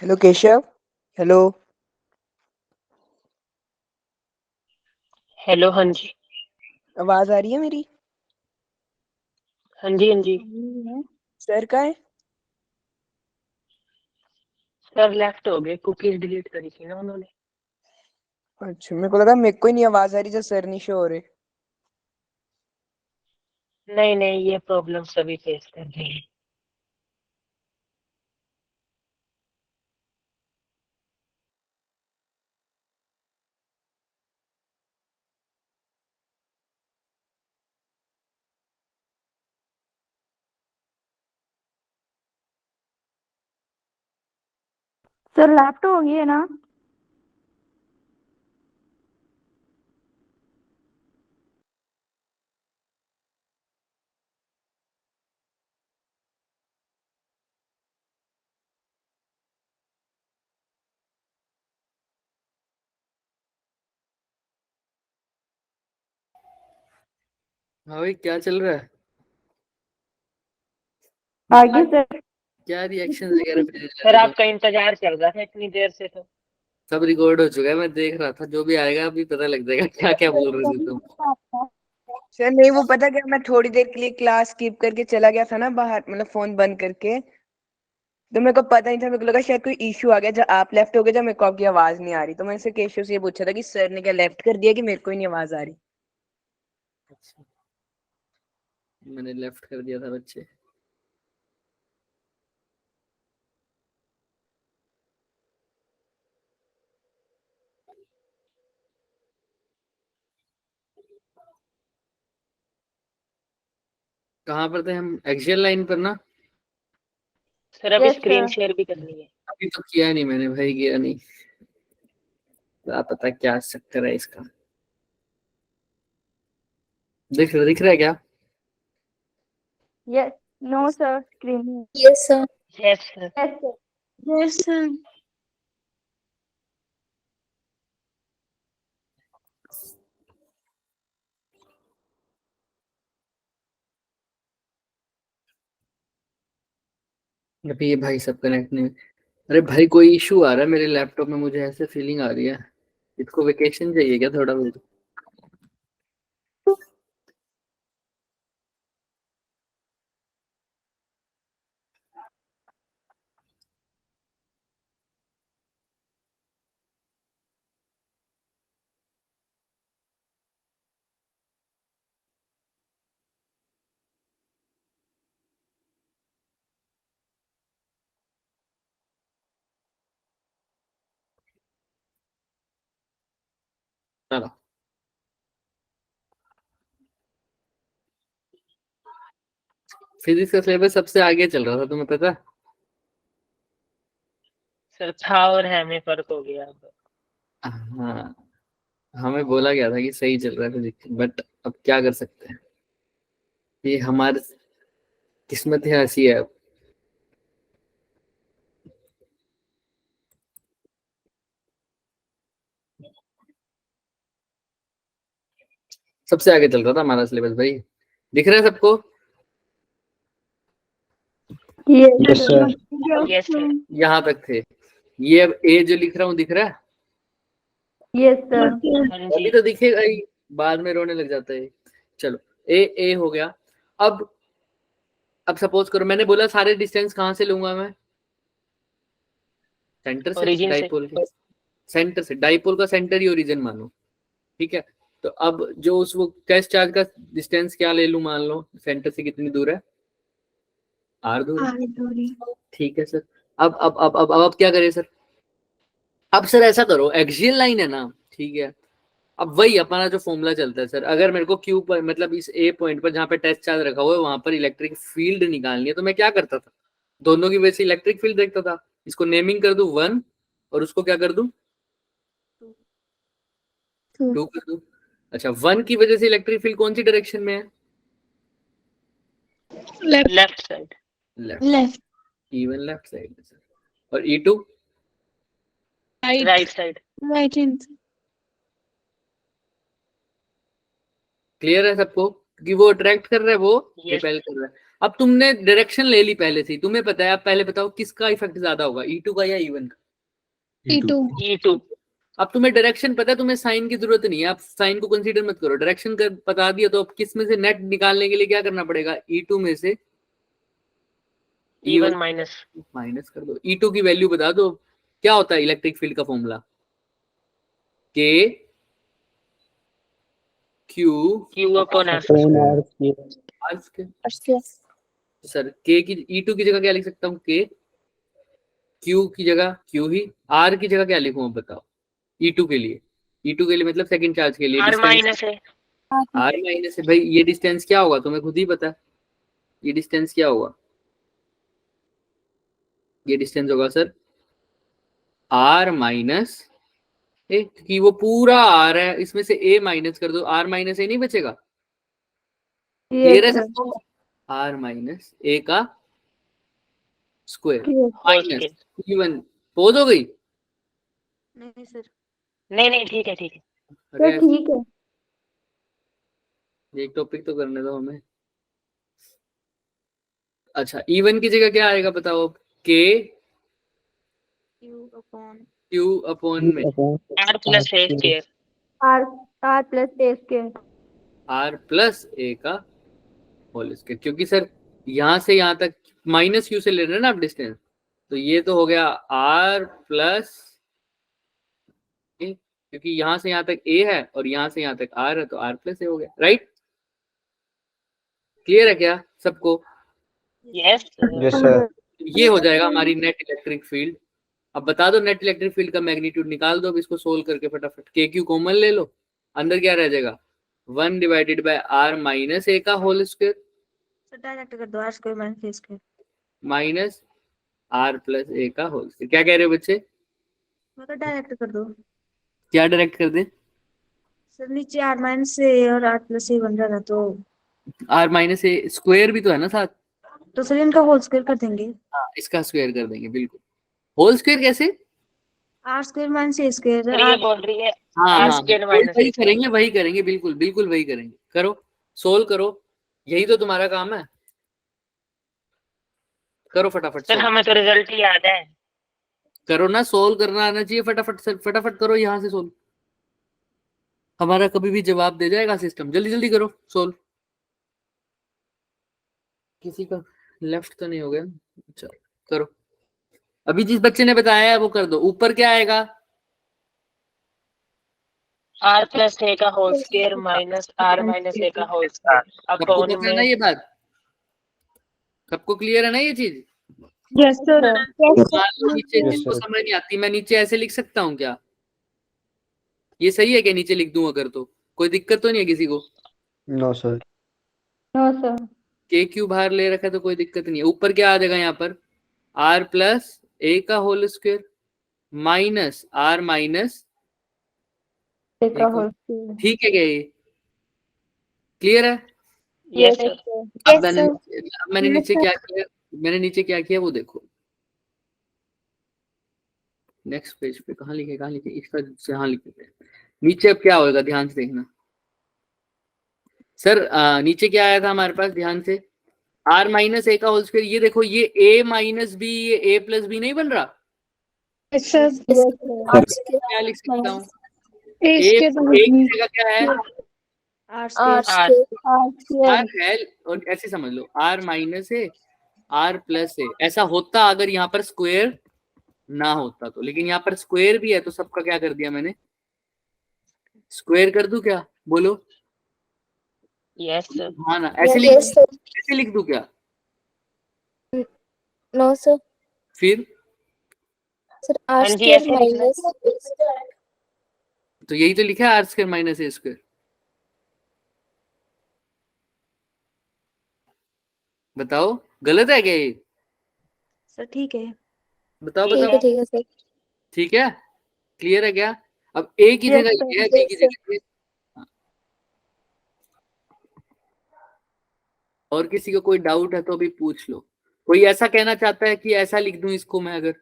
हेलो केशव। हेलो। हेलो, हाँ जी। आवाज आ रही है मेरी? हाँ जी, हाँ जी। सर कहाँ है? सर लेफ्ट हो गए, कुकीज डिलीट करी थी ना उन्होंने। अच्छा, मेरे को लगा मेरे को ही नहीं आवाज आ रही जब सर नहीं शो हो रहे। नहीं नहीं, ये प्रॉब्लम सभी फेस कर रहे हैं। सर लैपटॉप हो गई है ना? हाँ भाई, क्या चल रहा है? आगे सर। क्या रिएक्शन वगैरह भेज सर रहे थे तुम? आपका इंतजार चल रहा था इतनी देर से तो। सब रिकॉर्ड हो चुका है, मैं देख रहा था। जो भी आएगा अभी पता लग जाएगा क्या क्या बोल रहे थे तुम। सर नहीं, वो पता क्या, मैं थोड़ी देर के लिए क्लास स्किप करके चला गया था ना बाहर, मतलब फोन बंद करके। तो मेरे को पता नहीं था, मेरे को लगा शायद कोई इशू आ गया जब आप लेफ्ट हो गए, जब मेरे को आपकी आवाज नहीं आ रही। तो मैंने से केशव से ये पूछा था कि सर ने क्या लेफ्ट कर दिया कि मेरे को ही नहीं आवाज आ रही। अच्छा, मैंने लेफ्ट कर दिया था बच्चे। कहाँ पर थे हम? एक्सियल लाइन पर ना? सर अभी यस स्क्रीन सर। शेयर भी करनी है। अभी तो किया नहीं मैंने भाई, किया नहीं। क्या पता क्या चक्कर है इसका। दिख रहा है क्या? Yes. No sir, screen. Yes, sir. Yes sir. Yes sir. Yes, sir. अभी ये भाई सब कनेक्ट नहीं। अरे भाई, कोई इशू आ रहा है मेरे लैपटॉप में, मुझे ऐसे फीलिंग आ रही है। इसको वेकेशन चाहिए क्या थोड़ा बहुत? चलो, फिजिक्स का सिलेबस सबसे आगे चल रहा था, तुम्हें पता है? सर था और है में फर्क हो गया अब। हाँ, हमें बोला गया था कि सही चल रहा है फिजिक्स, बट अब क्या कर सकते हैं। ये हमारी किस्मत है, ऐसी है। सबसे आगे चल रहा था हमारा सिलेबस भाई। दिख रहा है सबको? Yes, sir. Yes sir. यहाँ तक थे। ये अब ए जो लिख रहा हूँ, दिख रहा है? Yes sir. हाँ अभी जी। तो दिखेगा ही, बाद में रोने लग जाता है। चलो, ए ए हो गया। अब सपोज करो, मैंने बोला सारे डिस्टेंस कहाँ से लूंगा मैं? सेंटर से, ओरिजिन से। डाइपोल के सेंटर से। डाइपोल का सेंटर ही ओरिजिन मानो, ठीक है? तो अब जो उस वो टेस्ट चार्ज का डिस्टेंस क्या ले लूं, मान लो सेंटर से कितनी दूर है? आर दूर है। ठीक है सर। अब क्या करें सर? अब सर ऐसा करो, एक्सियल लाइन है ना, ठीक है? अब वही अपना जो फॉर्मूला चलता है सर, अगर मेरे को क्यू पर, मतलब इस ए पॉइंट पर जहाँ पे टेस्ट चार्ज रखा हुआ है वहां पर इलेक्ट्रिक फील्ड निकालनी है, तो मैं क्या करता था? दोनों की वजह से इलेक्ट्रिक फील्ड देखता था। इसको नेमिंग कर दूं 1, और उसको क्या कर दूं? 2 कर दूं। अच्छा, 1 की वजह से इलेक्ट्रिक फील्ड कौन सी डायरेक्शन में है? Left side. Left. Left. Even left side में सर। और E2? Right. Right side. Right hand. Clear है सबको? क्योंकि वो अट्रैक्ट कर रहा है, वो यस। रिपेल कर रहा है। अब तुमने डायरेक्शन ले ली पहले से ही, तुम्हें पता है। अब पहले बताओ किसका इफेक्ट ज्यादा होगा, E2 का या E1 का? E2 E2 अब तुम्हें डायरेक्शन पता है, तुम्हें साइन की जरूरत नहीं है, आप साइन को कंसीडर मत करो, डायरेक्शन कर बता दिया तो अब किस में से नेट निकालने के लिए क्या करना पड़ेगा, E2 में से E1 माइनस माइनस कर दो। E2 की वैल्यू बता दो, क्या होता है इलेक्ट्रिक फील्ड का formula, K Q Q upon R Upon R square. Sir K की E2 की जगह क्या लिख सकता हूँ, K, Q की जगह Q ही, R की जगह क्या लिखूं अब बताओ, E2 के लिए, E2 के लिए मतलब सेकंड चार्ज के लिए R माइनस है R माइनस है भाई, ये डिस्टेंस क्या होगा तुम्हें खुद ही पता है, ये डिस्टेंस क्या होगा, ये डिस्टेंस होगा सर R माइनस ए, क्योंकि वो पूरा R है, इसमें से A माइनस कर दो, R माइनस A नहीं बचेगा, क्लियर है Yes, sir. सबको, R माइनस A का square Yes. Minus E1 pose हो गई, नहीं सर, नहीं ठीक है अरे ठीक है। एक टॉपिक तो करने दो हमें। अच्छा E1 की जगह क्या आएगा बताओ, K Q अपॉन में Upon R plus A square R plus A square. R plus A का होल स्क्वायर, क्योंकि सर यहाँ से यहाँ तक माइनस Q से ले रहे हैं ना आप डिस्टेंस, तो ये तो हो गया R प्लस A, क्योंकि यहाँ से यहाँ तक A है और यहाँ से यहाँ तक R है, तो R प्लस A हो गया, राइट, क्लियर है क्या सबको, यस Yes, sir. ये हो जाएगा हमारी नेट इलेक्ट्रिक फील्ड। अब बता दो नेट इलेक्ट्रिक फील्ड का मैग्नीट्यूड निकाल दो, अब इसको सोल्व करके फटाफट, के क्यू कॉमन ले लो, अंदर क्या रह जाएगा 1 divided by R minus A का होल स्क्वायर डायरेक्ट कर दो, R square minus A square. Minus R plus A का होल स्क्वायर, क्या कह रहे हो बच्चे, मतलब डायरेक्ट कर दो क्या डायरेक्ट कर दे, सर, नीचे R minus A और R plus A बन रहा था, तो R माइनस A स्क्वायर भी तो है ना साथ, सर इनका होल स्क्वायर कर देंगे। हाँ इसका स्क्वायर कर देंगे, बिल्कुल, होल स्क्वायर कैसे, R square minus A square. ये बोल रही है हाँ R हाँ स्क्वायर माइनस वही करेंगे, वही करेंगे, बिल्कुल बिल्कुल वही करेंगे, करो सोल्व करो, यही तो तुम्हारा काम है, करो फटाफट सर solve। हमें तो रिजल्ट ही याद है करो ना, सोल्व करना आना चाहिए, फटाफट फटाफट करो यहाँ से सोल्व, हमारा कभी भी जवाब दे जाएगा सिस्टम, जल्दी जल्दी करो सोल्व, किसी का लेफ्ट तो नहीं हो गया, अच्छा करो, अभी जिस बच्चे ने बताया है वो कर दो, ऊपर क्या आएगा R प्लस A का whole square minus R minus A का होल स्क्वायर सबको अपॉन पता है ना में ये बात, सबको क्लियर है ना ये चीज, Yes sir. मान लो नीचे Yes, जिसको sir. समझ नहीं आती, मैं नीचे ऐसे लिख सकता हूँ क्या, ये सही है क्या नीचे लिख दूं अगर, तो कोई दिक्कत तो नहीं है किसी को, No, sir. No sir. के क्यू बाहर ले रखा है तो कोई दिक्कत नहीं है, ऊपर क्या आ जाएगा यहाँ पर R प्लस A का whole square minus R minus A का A होल स्क्वायर. ठीक है क्या, ये क्लियर है, यस सर अब मैंने नीचे क्या किया, मैंने नीचे क्या किया वो देखो, नेक्स्ट पेज पे कहाँ लिखे इसका से, हाँ लिखे नीचे, अब क्या होगा ध्यान से देखना सर, नीचे क्या आया था हमारे पास ध्यान से, R माइनस A का होल स्क्वायर, ये देखो ये A माइनस B, ये A प्लस B नहीं बन रहा, Yes sir. क्या लिख सकता हूँ, A A square की जगह क्या है R square. R है, और ऐसे समझ लो R minus A R plus A, ऐसा होता अगर यहाँ पर स्क्वायर ना होता तो, लेकिन यहाँ पर स्क्वायर भी है तो सबका क्या कर दिया मैंने, स्क्वायर कर दूं क्या, बोलो, यस सर हाँ ना, ऐसे लिख दूं क्या, नो सर, फिर सर हाँ आर जी, स्क्वायर ऐसे लिखना है। माइनस तो यही तो लिखा है R square minus A square, बताओ गलत है क्या ये, सर ठीक है. बताओ ठीक बताओ, है ठीक है सर. ठीक है, क्लियर है क्या, अब ए की Yes, जगह sir. ये है, बी की Yes, sir. जगह ये, हाँ। और किसी को कोई डाउट है तो अभी पूछ लो, कोई ऐसा कहना चाहता है कि ऐसा लिख दूं इसको मैं, अगर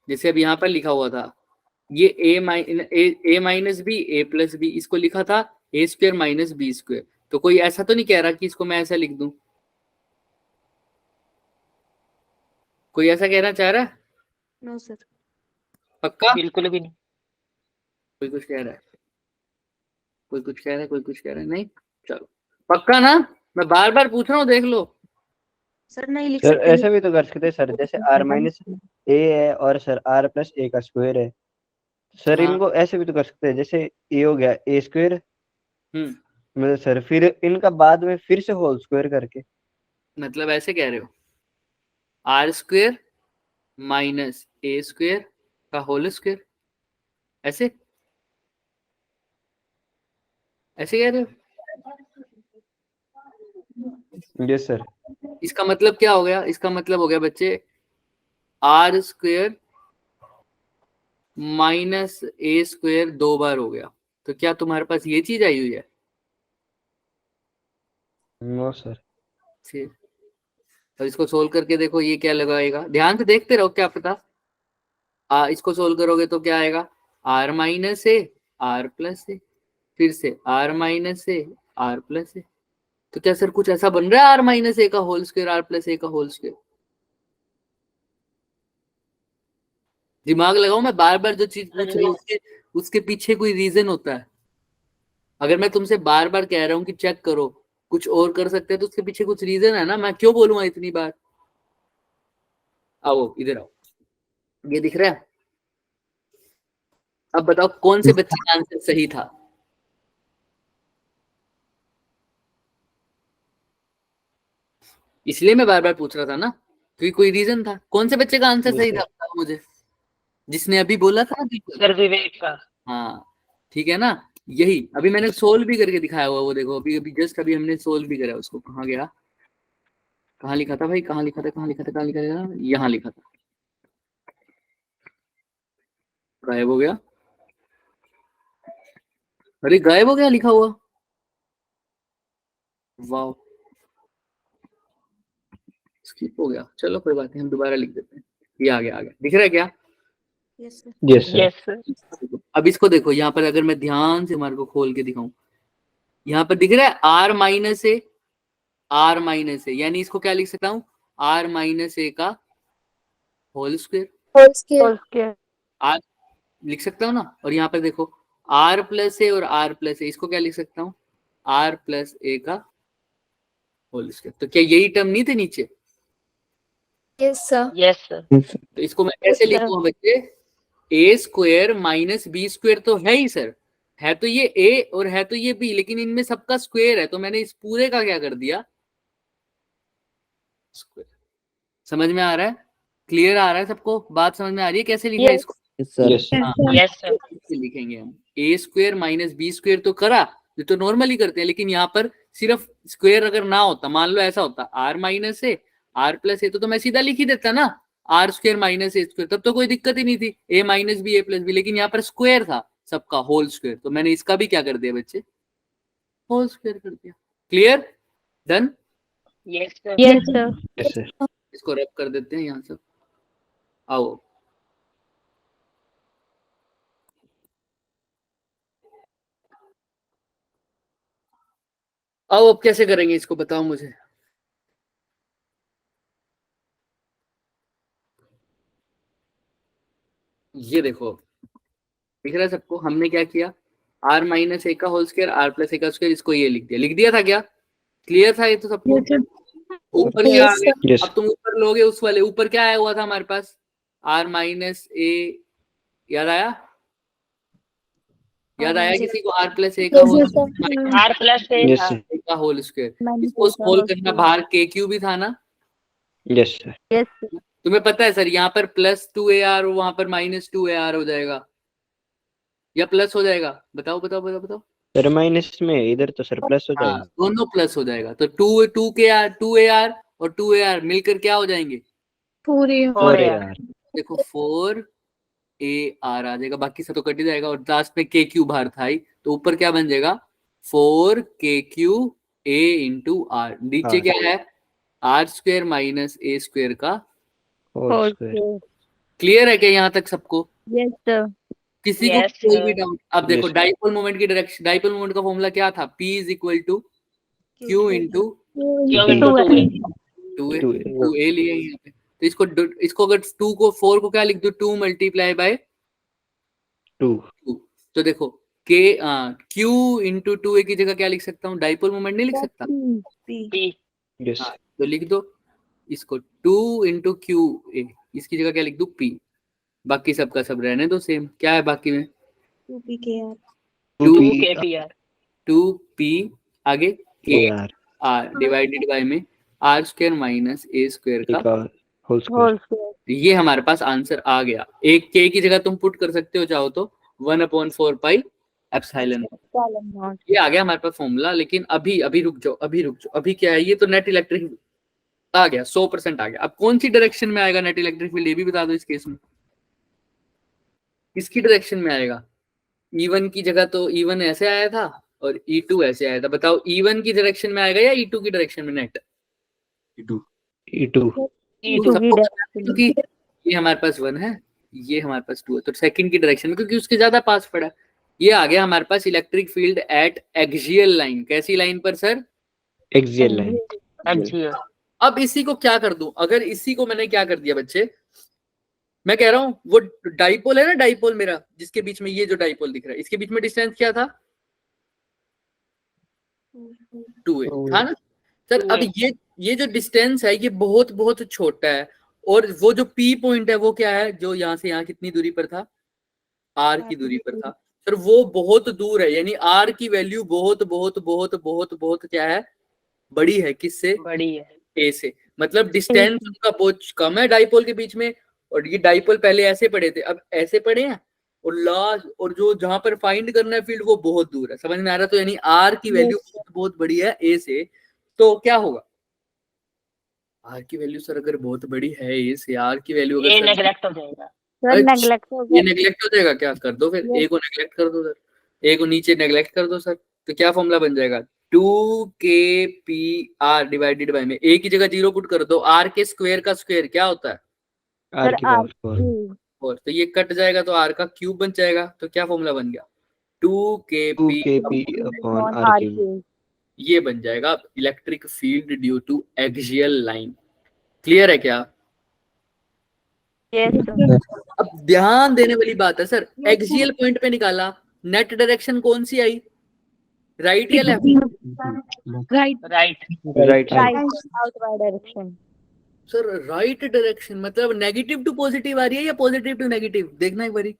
जैसे अब यहाँ पर लिखा हुआ था ये ए minus B A plus B, इसको लिखा था ए स्क्वायर माइनस बी स्क्वायर, तो कोई ऐसा तो नहीं कह रहा कि इसको मैं ऐसा लिख दूं, कोई ऐसा कहना चाह रहा है, नो सर। पक्का? बिल्कुल भी नहीं। कोई कुछ कह रहा है, कोई कुछ कह रहा है, कोई कुछ कह रहा है? नहीं, चलो पक्का ना? मैं बार बार पूछ रहा हूँ, देख लो। सर नहीं लिख सर सकते। ऐसा भी तो कर सकते हैं सर, जैसे r माइनस a है और सर r प्लस a का स्क्वायर है, सर हाँ। इनको ऐसे भी तो कर सकते हैं, जैसे a हो गया a स्क्वायर, मतलब सर फिर इनका बाद में फिर से होल स्क्वायर करके। मतलब ऐसे कह रहे हो, R square minus A square का होल स्क्वायर, ऐसे ऐसे कह रहे हो? Yes sir. इसका मतलब क्या हो गया? इसका मतलब हो गया बच्चे, R square minus A square 2 बार हो गया। तो क्या तुम्हारे पास ये चीज आई हुई है? No sir. फिर अब इसको सोल्व करके देखो, ये क्या लगाएगा, ध्यान से देखते रहो, क्या पता। इसको सोल्व करोगे तो क्या आएगा, R minus A R plus A, फिर से R minus A R plus A. तो क्या सर कुछ ऐसा बन रहा है, आर माइनस ए का whole square are plus A का होल स्क्वायर? दिमाग लगाओ, मैं बार बार जो चीज पूछ रही हूँ उसके पीछे कोई रीजन होता है। अगर मैं तुमसे बार बार कह रहा हूँ कि चेक करो, कुछ और कर सकते हैं, तो उसके पीछे कुछ रीजन है ना, मैं क्यों बोलूंगा इतनी बार। आओ इधर आओ, ये दिख रहा है? अब बताओ कौन से बच्चे का आंसर सही था? इसलिए मैं बार बार पूछ रहा था ना, क्योंकि कोई रीजन था। कौन से बच्चे का आंसर सही था बताओ मुझे, जिसने अभी बोला था ना? सर विवेक का। हाँ ठीक है ना, यही अभी मैंने सोल्व भी करके दिखाया हुआ, वो देखो अभी अभी जस्ट अभी हमने सोल्व भी करा उसको। कहाँ गया, कहाँ लिखा था भाई, कहाँ लिखा था, कहाँ लिखा था, कहाँ लिखा था, यहाँ लिखा था, गायब हो गया। अरे गायब हो गया लिखा हुआ, वाह स्किप हो गया। चलो कोई बात नहीं, हम दोबारा लिख देते हैं। ये आ गया, आ गया, दिख रहा है क्या? Yes sir. Yes sir. Yes sir. अब इसको देखो, यहाँ पर अगर मैं ध्यान से हमारे को खोल के दिखाऊं, यहाँ पर दिख रहा है R minus A, R minus A, यानी इसको क्या लिख सकता हूँ, आर माइनस ए का whole square, whole square. R लिख सकता हूँ ना। और यहाँ पर देखो आर प्लस ए और आर प्लस ए, इसको क्या लिख सकता हूँ, आर प्लस ए का होल स्क्वायर। तो क्या यही टर्म नहीं थे नीचे? Yes sir. Yes sir. तो इसको मैं कैसे लिखूंगा बच्चे, ए स्क्वायर माइनस बी स्क्वायर तो है ही सर, है तो ये ए और है तो ये बी, लेकिन इनमें सबका स्क्वायर है, तो मैंने इस पूरे का क्या कर दिया, स्क्वायर। समझ में आ रहा है? क्लियर आ रहा है सबको? बात समझ में आ रही है कैसे लिखा है इसको? यस हाँ, यस सर। कैसे लिखेंगे हम, ए स्क्वायर माइनस बी स्क्वायर तो करा, ये तो नॉर्मली करते हैं, लेकिन यहाँ पर सिर्फ स्क्वायर अगर ना होता, मान लो ऐसा होता R minus A R plus A, तो मैं सीधा लिख ही देता ना, R square minus A square, तब तो कोई दिक्कत ही नहीं थी, A minus B A plus B, लेकिन यहाँ पर स्क्वायर था सबका होल स्क्वायर, तो मैंने इसका भी क्या कर दिया बच्चे, होल स्क्वायर कर दिया। Clear, done? Yes sir. Yes sir. Yes sir. इसको रब कर देते हैं यहाँ से, आओ। आओ अब कैसे करेंगे इसको, बताओ मुझे। ये देखो दिख रहा है सबको, हमने क्या किया, आर माइनस ए का whole square are plus A का स्क्वायर, इसको ये लिख दिया, लिख दिया था क्या? क्लियर था ये तो सबको? ऊपर क्या आ गया, यस अब तुम ऊपर लोगे उस वाले, ऊपर क्या आया हुआ था हमारे पास, आर माइनस ए, याद आया? याद आया किसी को, आर प्लस ए का whole R plus A yes था। सर। का होल स्क्वायर, इसको सोल्व करना, बाहर के क्यू भी था ना? Yes sir. तुम्हें पता है सर, यहाँ पर प्लस 2ar और वहां पर माइनस 2ar हो जाएगा या प्लस हो जाएगा, बताओ बताओ बताओ बताओ। सर माइनस में इधर तो सर प्लस हो हाँ जाएगा। दोनों प्लस हो जाएगा, तो 2ar और 2ar मिलकर क्या हो जाएंगे, पूरी और अरे यार यार देखो 4ar आ जाएगा, बाकी सब तो कट ही जाएगा, और लास्ट में के क्यू बाहर था ही, तो ऊपर क्या बन जाएगा, 4kq a इंटू आर, नीचे क्या है, R square minus A square का होल स्क्वायर। क्लियर है क्या यहाँ तक सबको? Yes sir. किसी को Yes, कोई sir. भी डाउट? अब देखो Yes. डाइपोल मोमेंट की डायरेक्शन, डाइपोल मोमेंट का फॉर्मूला क्या था, P is equal to Q into क्यों इंटू 2a। 2a लिए यहाँ पे, तो इसको अगर 2 को 4 को क्या लिख दो, 2 मल्टीप्लाई बाय 2 तो देखो K Q इंटू 2A की जगह क्या लिख सकता हूँ, डाइपोल मोमेंट नहीं लिख सकता, P यस तो लिख दो इसको 2 इंटू QA, इसकी जगह क्या लिख दो P, बाकी सबका सब रहने दो सेम। क्या है बाकी में, 2p kr 2p 2KPR 2P आगे KR R डिवाइडेड बाय में R square minus A square का, होल स्क्वायर। ये हमारे पास आंसर आ गया। एक K की जगह तुम पुट कर सकते हो चाहो तो 1/4 पाई एप्सिलॉन, ये आ गया हमारे पास फॉर्मूला। लेकिन अभी रुक जाओ, अभी क्या है, ये तो नेट इलेक्ट्रिक आ गया, 100% आ गया। अब कौन सी डायरेक्शन में आएगा नेट इलेक्ट्रिक फील्ड, ये भी बता दो इस केस में, किसकी डायरेक्शन में आएगा। E1 की जगह तो E1 ऐसे आया था और E2 ऐसे आया था, बताओ E1 की डायरेक्शन में आएगा या E2 की डायरेक्शन में नेट। E2 क्योंकि ये हमारे पास 1 है, ये हमारे पास 2 है, तो सेकंड की डायरेक्शन में, क्योंकि उसके ज्यादा पास पड़ा। ये आ गया हमारे पास electric field at axial line. कैसी लाइन पर सर, एक्सियल लाइन। Axial अब इसी को क्या कर दूं, अगर इसी को मैंने क्या कर दिया बच्चे, मैं कह रहा हूं वो डाइपोल है ना, डाइपोल मेरा जिसके बीच में ये जो डाइपोल दिख रहा है, इसके बीच में डिस्टेंस क्या था, 2a था ना सर। अब ये जो डिस्टेंस है ये बहुत बहुत छोटा है, और वो जो P पॉइंट है वो क्या है, जो यहाँ से यहाँ कितनी दूरी पर था, R की दूरी पर था सर, वो बहुत दूर है, यानी R की वैल्यू बहुत बहुत बहुत बहुत बहुत क्या है, बड़ी है। किससे, बड़ी है, A से, मतलब डिस्टेंस उनका बहुत कम है डाइपोल के बीच में। और ये डाइपोल पहले ऐसे पड़े थे, अब ऐसे पड़े हैं, और लास्ट और जो जहां पर फाइंड करना है फील्ड वो बहुत दूर है, समझ में आ रहा। तो यानी R की वैल्यू बहुत बड़ी है A से, तो क्या होगा, R की वैल्यू सर अगर बहुत बड़ी है A से, R की वैल्यू ये अगर नेगलेक्ट हो जाएगा। ये नेग्लेक्ट हो जाएगा, क्या कर दो फिर, A को नेग्लेक्ट कर दो सर, A को नीचे नेग्लेक्ट कर दो सर, तो क्या फॉर्मूला बन जाएगा, 2KPR डिवाइडेड बाय में A की जगह 0 पुट कर दो, R के स्क्वायर का स्क्वायर क्या होता है, R की पावर 4 और तो ये कट जाएगा तो R का क्यूब बन जाएगा। तो क्या फॉर्मूला बन गया, 2KP अपॉन R क्यूब। ये बन जाएगा electric field due to axial line. Clear है क्या। अब ध्यान देने वाली बात है सर, एक्सियल पॉइंट पे निकाला, नेट डायरेक्शन कौन सी आई, राइट या left, right sir right direction मतलब नेगेटिव टू पॉजिटिव आ रही है या पॉजिटिव टू नेगेटिव, देखना एक बारी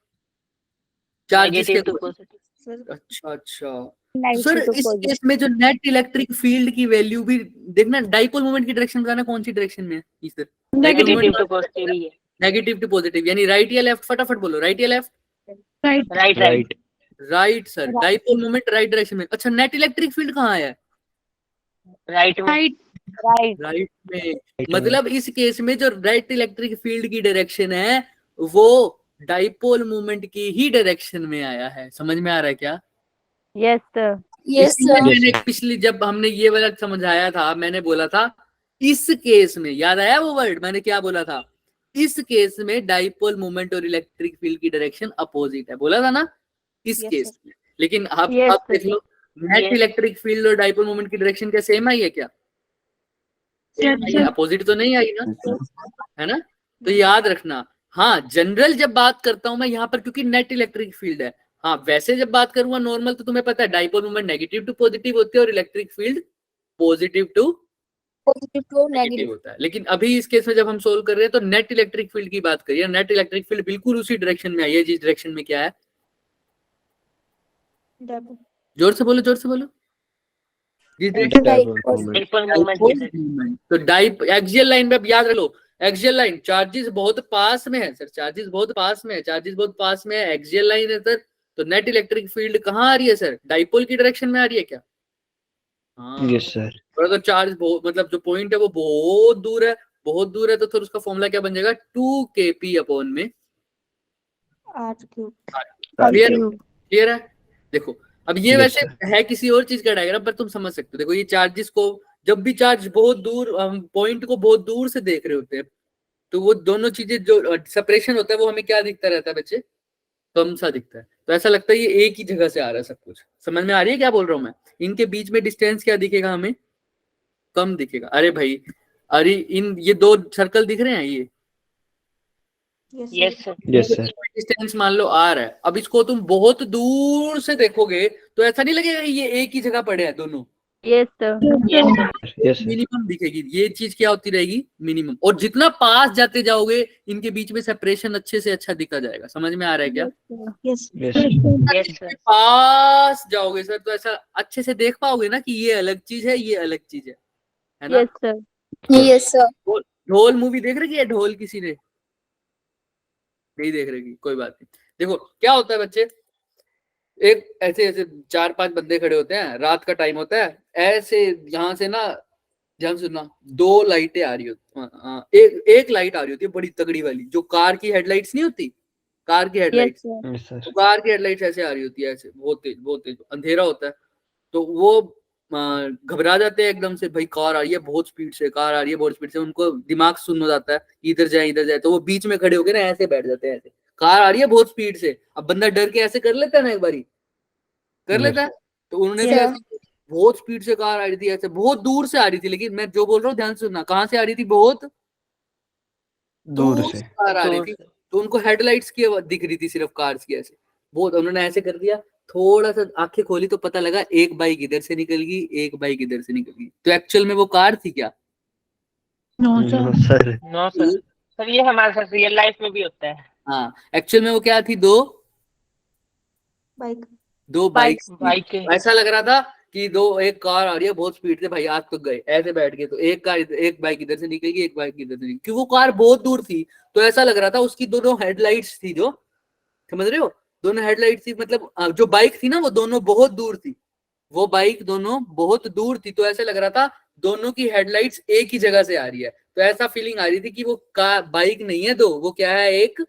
चार्जेस के नेगेटिव टू ऊपर। पॉजिटिव। अच्छा तो सर इस केस में जो नेट इलेक्ट्रिक फील्ड की वैल्यू भी देखना, डाइपोल मोमेंट की डायरेक्शन बताना कौन सी डायरेक्शन में है इधर, नेगेटिव टू पॉजिटिव ही है। नेगेटिव टू पॉजिटिव, यानी राइट या लेफ्ट, फटाफट बोलो, राइट या left, right right sir, dipole moment right direction में। अच्छा नेट इलेक्ट्रिक फील्ड कहाँ है, राइट राइट में, मतलब इस केस में जो राइट इलेक्ट्रिक फील्ड की डायरेक्शन है वो डाइपोल मोमेंट की ही डायरेक्शन में आया है। समझ में आ रहा है क्या। यस इसलिए सर मैंने पिछली जब हमने ये वाला समझाया था, मैंने बोला था इस केस में, याद आया वो वर्ड मैंने क्या बोला था, इस केस में डाइपोल मोमेंट और इलेक्ट्रिक फील्ड की डायरेक्शन अपोजिट है, बोला था ना इस केस में। लेकिन अब देख लो, नेट इलेक्ट्रिक फील्ड और डाइपोल मोमेंट की डायरेक्शन क्या सेम आई है क्या, अपोजिट तो नहीं आई ना, है ना। तो याद रखना, हाँ जनरल जब बात करता हूं मैं यहाँ पर, क्योंकि नेट इलेक्ट्रिक फील्ड है, हाँ वैसे जब बात करूंगा नॉर्मल तो तुम्हें पता है dipole moment negative to positive होती है और electric field positive to negative होता है। लेकिन अभी इस केस में जब हम सोल्व कर रहे हैं तो नेट इलेक्ट्रिक फील्ड की बात करिए, नेट इलेक्ट्रिक फील्ड बिल्कुल उसी डायरेक्शन में आई है जिस डायरेक्शन में क्या है, जोर से बोलो तो एक्सियल लाइन में, अब याद रख लो एक्सियल लाइन, चार्जेस बहुत पास में है सर, चार्जेस बहुत पास में है, एक्सियल लाइन है सर, तो नेट इलेक्ट्रिक फील्ड कहाँ आ रही है सर, डाइपोल की डायरेक्शन में आ रही है क्या। हाँ यस सर। और अगर चार्ज मतलब जो पॉइंट है वो बहुत दूर है तो फिर उसका फॉर्मूला क्या बन जाएगा, 2kp अपॉन में क्लियर है। देखो अब ये वैसे है किसी और चीज का डायग्राम, पर तुम समझ सकते हो। देखो ये चार्जेस को, जब भी चार्ज बहुत दूर, हम पॉइंट को बहुत दूर से देख रहे होते हैं तो वो दोनों चीजें जो सेपरेशन होता है वो हमें क्या दिखता रहता है बच्चे, कम सा दिखता है। तो ऐसा लगता है ये एक ही जगह से आ रहा है सब कुछ। समझ में आ रही है क्या बोल रहा हूँ मैं, इनके बीच में डिस्टेंस क्या दिखेगा हमें, कम दिखेगा। अरे भाई अरे इन ये दो सर्कल दिख रहे हैं ये yes sir. Yes sir. Distance मान लो r है। अब इसको तुम बहुत दूर से देखोगे तो ऐसा नहीं लगेगा कि ये एक ही जगह पड़े हैं दोनों, Yes, sir. Yes sir. Yes sir. Minimum दिखेगी। ये चीज क्या होती रहेगी, मिनिमम। और जितना पास जाते जाओगे इनके बीच में सेपरेशन अच्छे से अच्छा दिखा जाएगा। समझ में आ रहा है क्या? Yes. Yes sir. Yes sir. पास जाओगे सर तो ऐसा अच्छे से देख पाओगे ना कि ये अलग चीज है, ये अलग चीज है ना? Yes, sir. Yes, sir. ढोल मूवी देख रखी है? ढोल किसी ने नहीं देख रखी, कोई बात नहीं। देखो क्या होता है बच्चे, एक ऐसे ऐसे 4-5 बंदे खड़े होते हैं, रात का टाइम होता है, ऐसे यहाँ से ना, ध्यान से सुनना, 2 लाइटें आ रही होती, एक लाइट आ रही होती है बड़ी तगड़ी वाली, जो कार की हेडलाइट्स नहीं होती, कार की Yes, headlights, sir. Yes sir. Car की हेडलाइट्स ऐसे आ रही होती है, ऐसे बहुत तेज अंधेरा होता है। तो वो घबरा जाते हैं एकदम से, भाई कार आ रही है बहुत स्पीड से, कार आ रही है बहुत स्पीड से। उनको दिमाग सुन्न हो जाता है, इधर जाए, तो वो बीच में खड़े होकर ना ऐसे बैठ जाते हैं, ऐसे कार आ रही है बहुत स्पीड से। अब बंदा डर के ऐसे कर लेता है ना, एक बारी कर लेता है। तो उन्होंने भी Yes. ऐसे, बहुत स्पीड से कार आ रही थी, ऐसे बहुत दूर से आ रही थी, लेकिन मैं जो बोल रहा हूँ ध्यान से सुनना, कहाँ से आ रही थी, बहुत दूर से। कार आ रही दूर थी। से। तो उनको हेडलाइट्स की दिख रही थी सिर्फ कार्स की, ऐसे बहुत। उन्होंने ऐसे कर दिया, थोड़ा सा आंखें खोली तो पता लगा एक बाइक इधर से निकल गई, एक बाइक इधर से निकल गई। तो एक्चुअल में वो कार थी क्या? No, no sir. Sir. No sir. Sir ये हमारे साथ रियल लाइफ में भी होता है। हाँ, एक्चुअल में वो क्या थी, दो Bike. बाइक्स थी। बाइक। ऐसा लग रहा था कि एक कार आ रही है बहुत स्पीड से, भाई आज तो गए, ऐसे बैठ के। तो एक बाइक इधर से निकलेगी, एक बाइक इधर से निकलेगी, क्योंकि वो कार बहुत दूर थी। तो ऐसा लग रहा था उसकी दोनों हेडलाइट्स थी, जो समझ रहे हो, दोनों हेडलाइट्स थी, मतलब जो बाइक थी ना वो दोनों बहुत दूर थी, वो बाइक दोनों बहुत दूर थी। तो ऐसा लग रहा था दोनों की हेडलाइट्स एक ही जगह से आ रही है। तो ऐसा फीलिंग आ रही थी कि वो बाइक नहीं है दो, वो क्या है, एक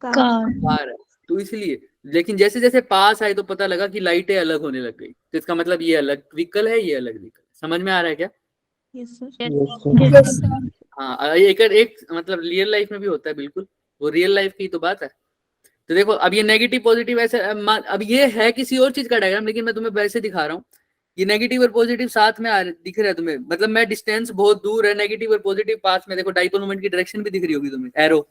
Car. कार है। तो इसलिए, लेकिन जैसे जैसे पास आए तो पता लगा कि लाइटें अलग होने लग गई। तो इसका मतलब ये अलग व्हीकल है, ये अलग व्हीकल। समझ में आ रहा है क्या? Yes, sir. Yes, sir. हाँ, एक मतलब रियल लाइफ में भी होता है, बिल्कुल वो रियल लाइफ की तो बात है। तो देखो अब ये नेगेटिव पॉजिटिव ऐसे, अब ये है किसी और चीज का डायग्राम, लेकिन मैं तुम्हें वैसे दिखा रहा हूँ। ये नेगेटिव और पॉजिटिव साथ में दिख रहा है तुम्हें, मतलब मैं डिस्टेंस बहुत दूर है, नेगेटिव और पॉजिटिव पास में। देखो डाइपोल मोमेंट की डायरेक्शन भी दिख रही होगी तुम्हें, एरो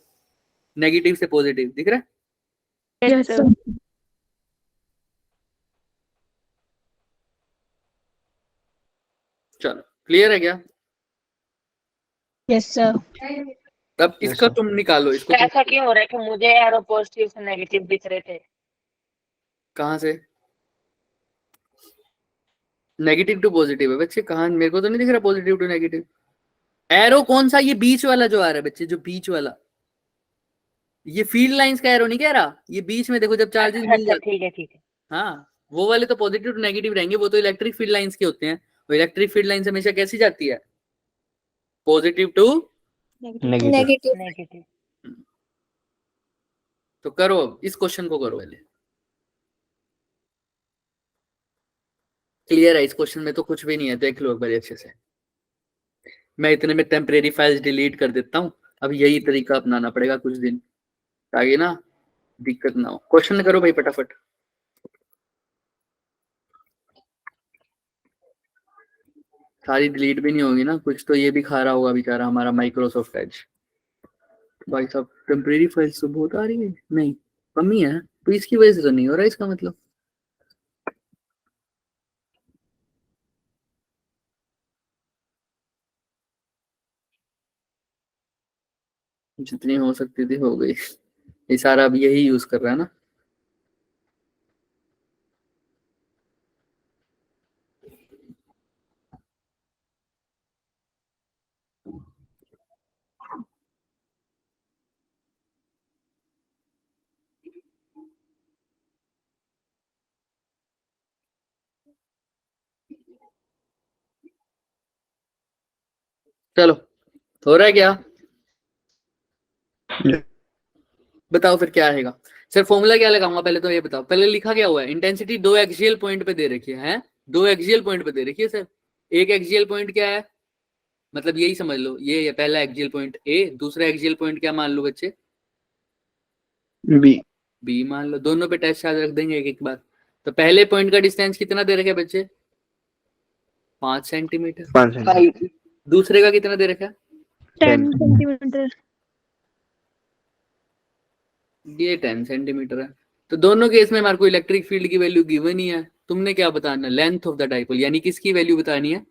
नेगेटिव से पॉजिटिव दिख रहा है। Yes, sir. चलो क्लियर है क्या? Yes, sir. अब इसका तुम निकालो, इसको तुम ऐसा क्यों हो रहा है कि मुझे एरो पॉजिटिव से नेगेटिव दिख रहे थे? कहाँ से नेगेटिव टू पॉजिटिव है बच्चे? कहाँ, मेरे को तो नहीं दिख रहा पॉजिटिव टू नेगेटिव। एरो कौन सा, ये बीच वाला जो आ रहा है बच्चे, जो बीच वाला, ये फील्ड लाइंस का एरो नहीं कह रहा, ये बीच में देखो जब चार्जेस मिल अच्छा जाते। ठीक है ठीक है। हाँ, वो वाले तो पॉजिटिव टू नेगेटिव रहेंगे, वो तो इलेक्ट्रिक फील्ड लाइंस के होते हैं। वो इलेक्ट्रिक फील्ड लाइंस हमेशा कैसी जाती है, positive to. Negative. Negative. Negative. Negative. तो करो, अब इस क्वेश्चन को करो पहले। क्लियर है? इस क्वेश्चन में तो कुछ भी नहीं है, देख लो एक बार अच्छे से। मैं इतने में टेम्परेरी फाइल्स डिलीट कर देता हूँ। अब यही तरीका अपनाना पड़ेगा कुछ दिन, ताकि ना दिक्कत ना हो। क्वेश्चन करो भाई फटाफट। सारी डिलीट भी नहीं होगी ना, कुछ तो ये भी खा रहा होगा बेचारा हमारा माइक्रोसॉफ्ट एज। भाई साहब टेम्परेरी फाइल्स तो बहुत आ रही है, नहीं कमी है, तो इसकी वजह से तो नहीं हो रहा इसका मतलब। जितनी हो सकती थी हो गई। ये सारा अब यही यूज कर रहा है ना। चलो हो रहा है क्या? बताओ फिर क्या रहेगा। सर फॉर्मूला क्या लगाऊंगा, पहले तो ये बताओ। पहले लिखा क्या हुआ है, इंटेंसिटी 2 एक्सियल पॉइंट पे दे रखी है, 2 एक्सियल पॉइंट पे दे रखी है सर। एक एक्सियल पॉइंट क्या है, मतलब यही समझ लो, ये है पहला एक्सियल पॉइंट ए, दूसरा एक्सियल पॉइंट क्या मान लो बच्चे, बी। बी मान लो। दोनों पे टेस्ट चार्ज रख देंगे एक बार। तो पहले पॉइंट का डिस्टेंस कितना दे रखे बच्चे, 5 सेंटीमीटर, 5 सेंटीमीटर। दूसरे का कितना दे रखा है? 10 सेंटीमीटर। ये 10 सेंटीमीटर है। तो दोनों केस में हमारे को इलेक्ट्रिक फील्ड की वैल्यू गिवन ही है। तुमने क्या बताना? लेंथ ऑफ द डाइपोल, यानी किसकी वैल्यू बतानी है?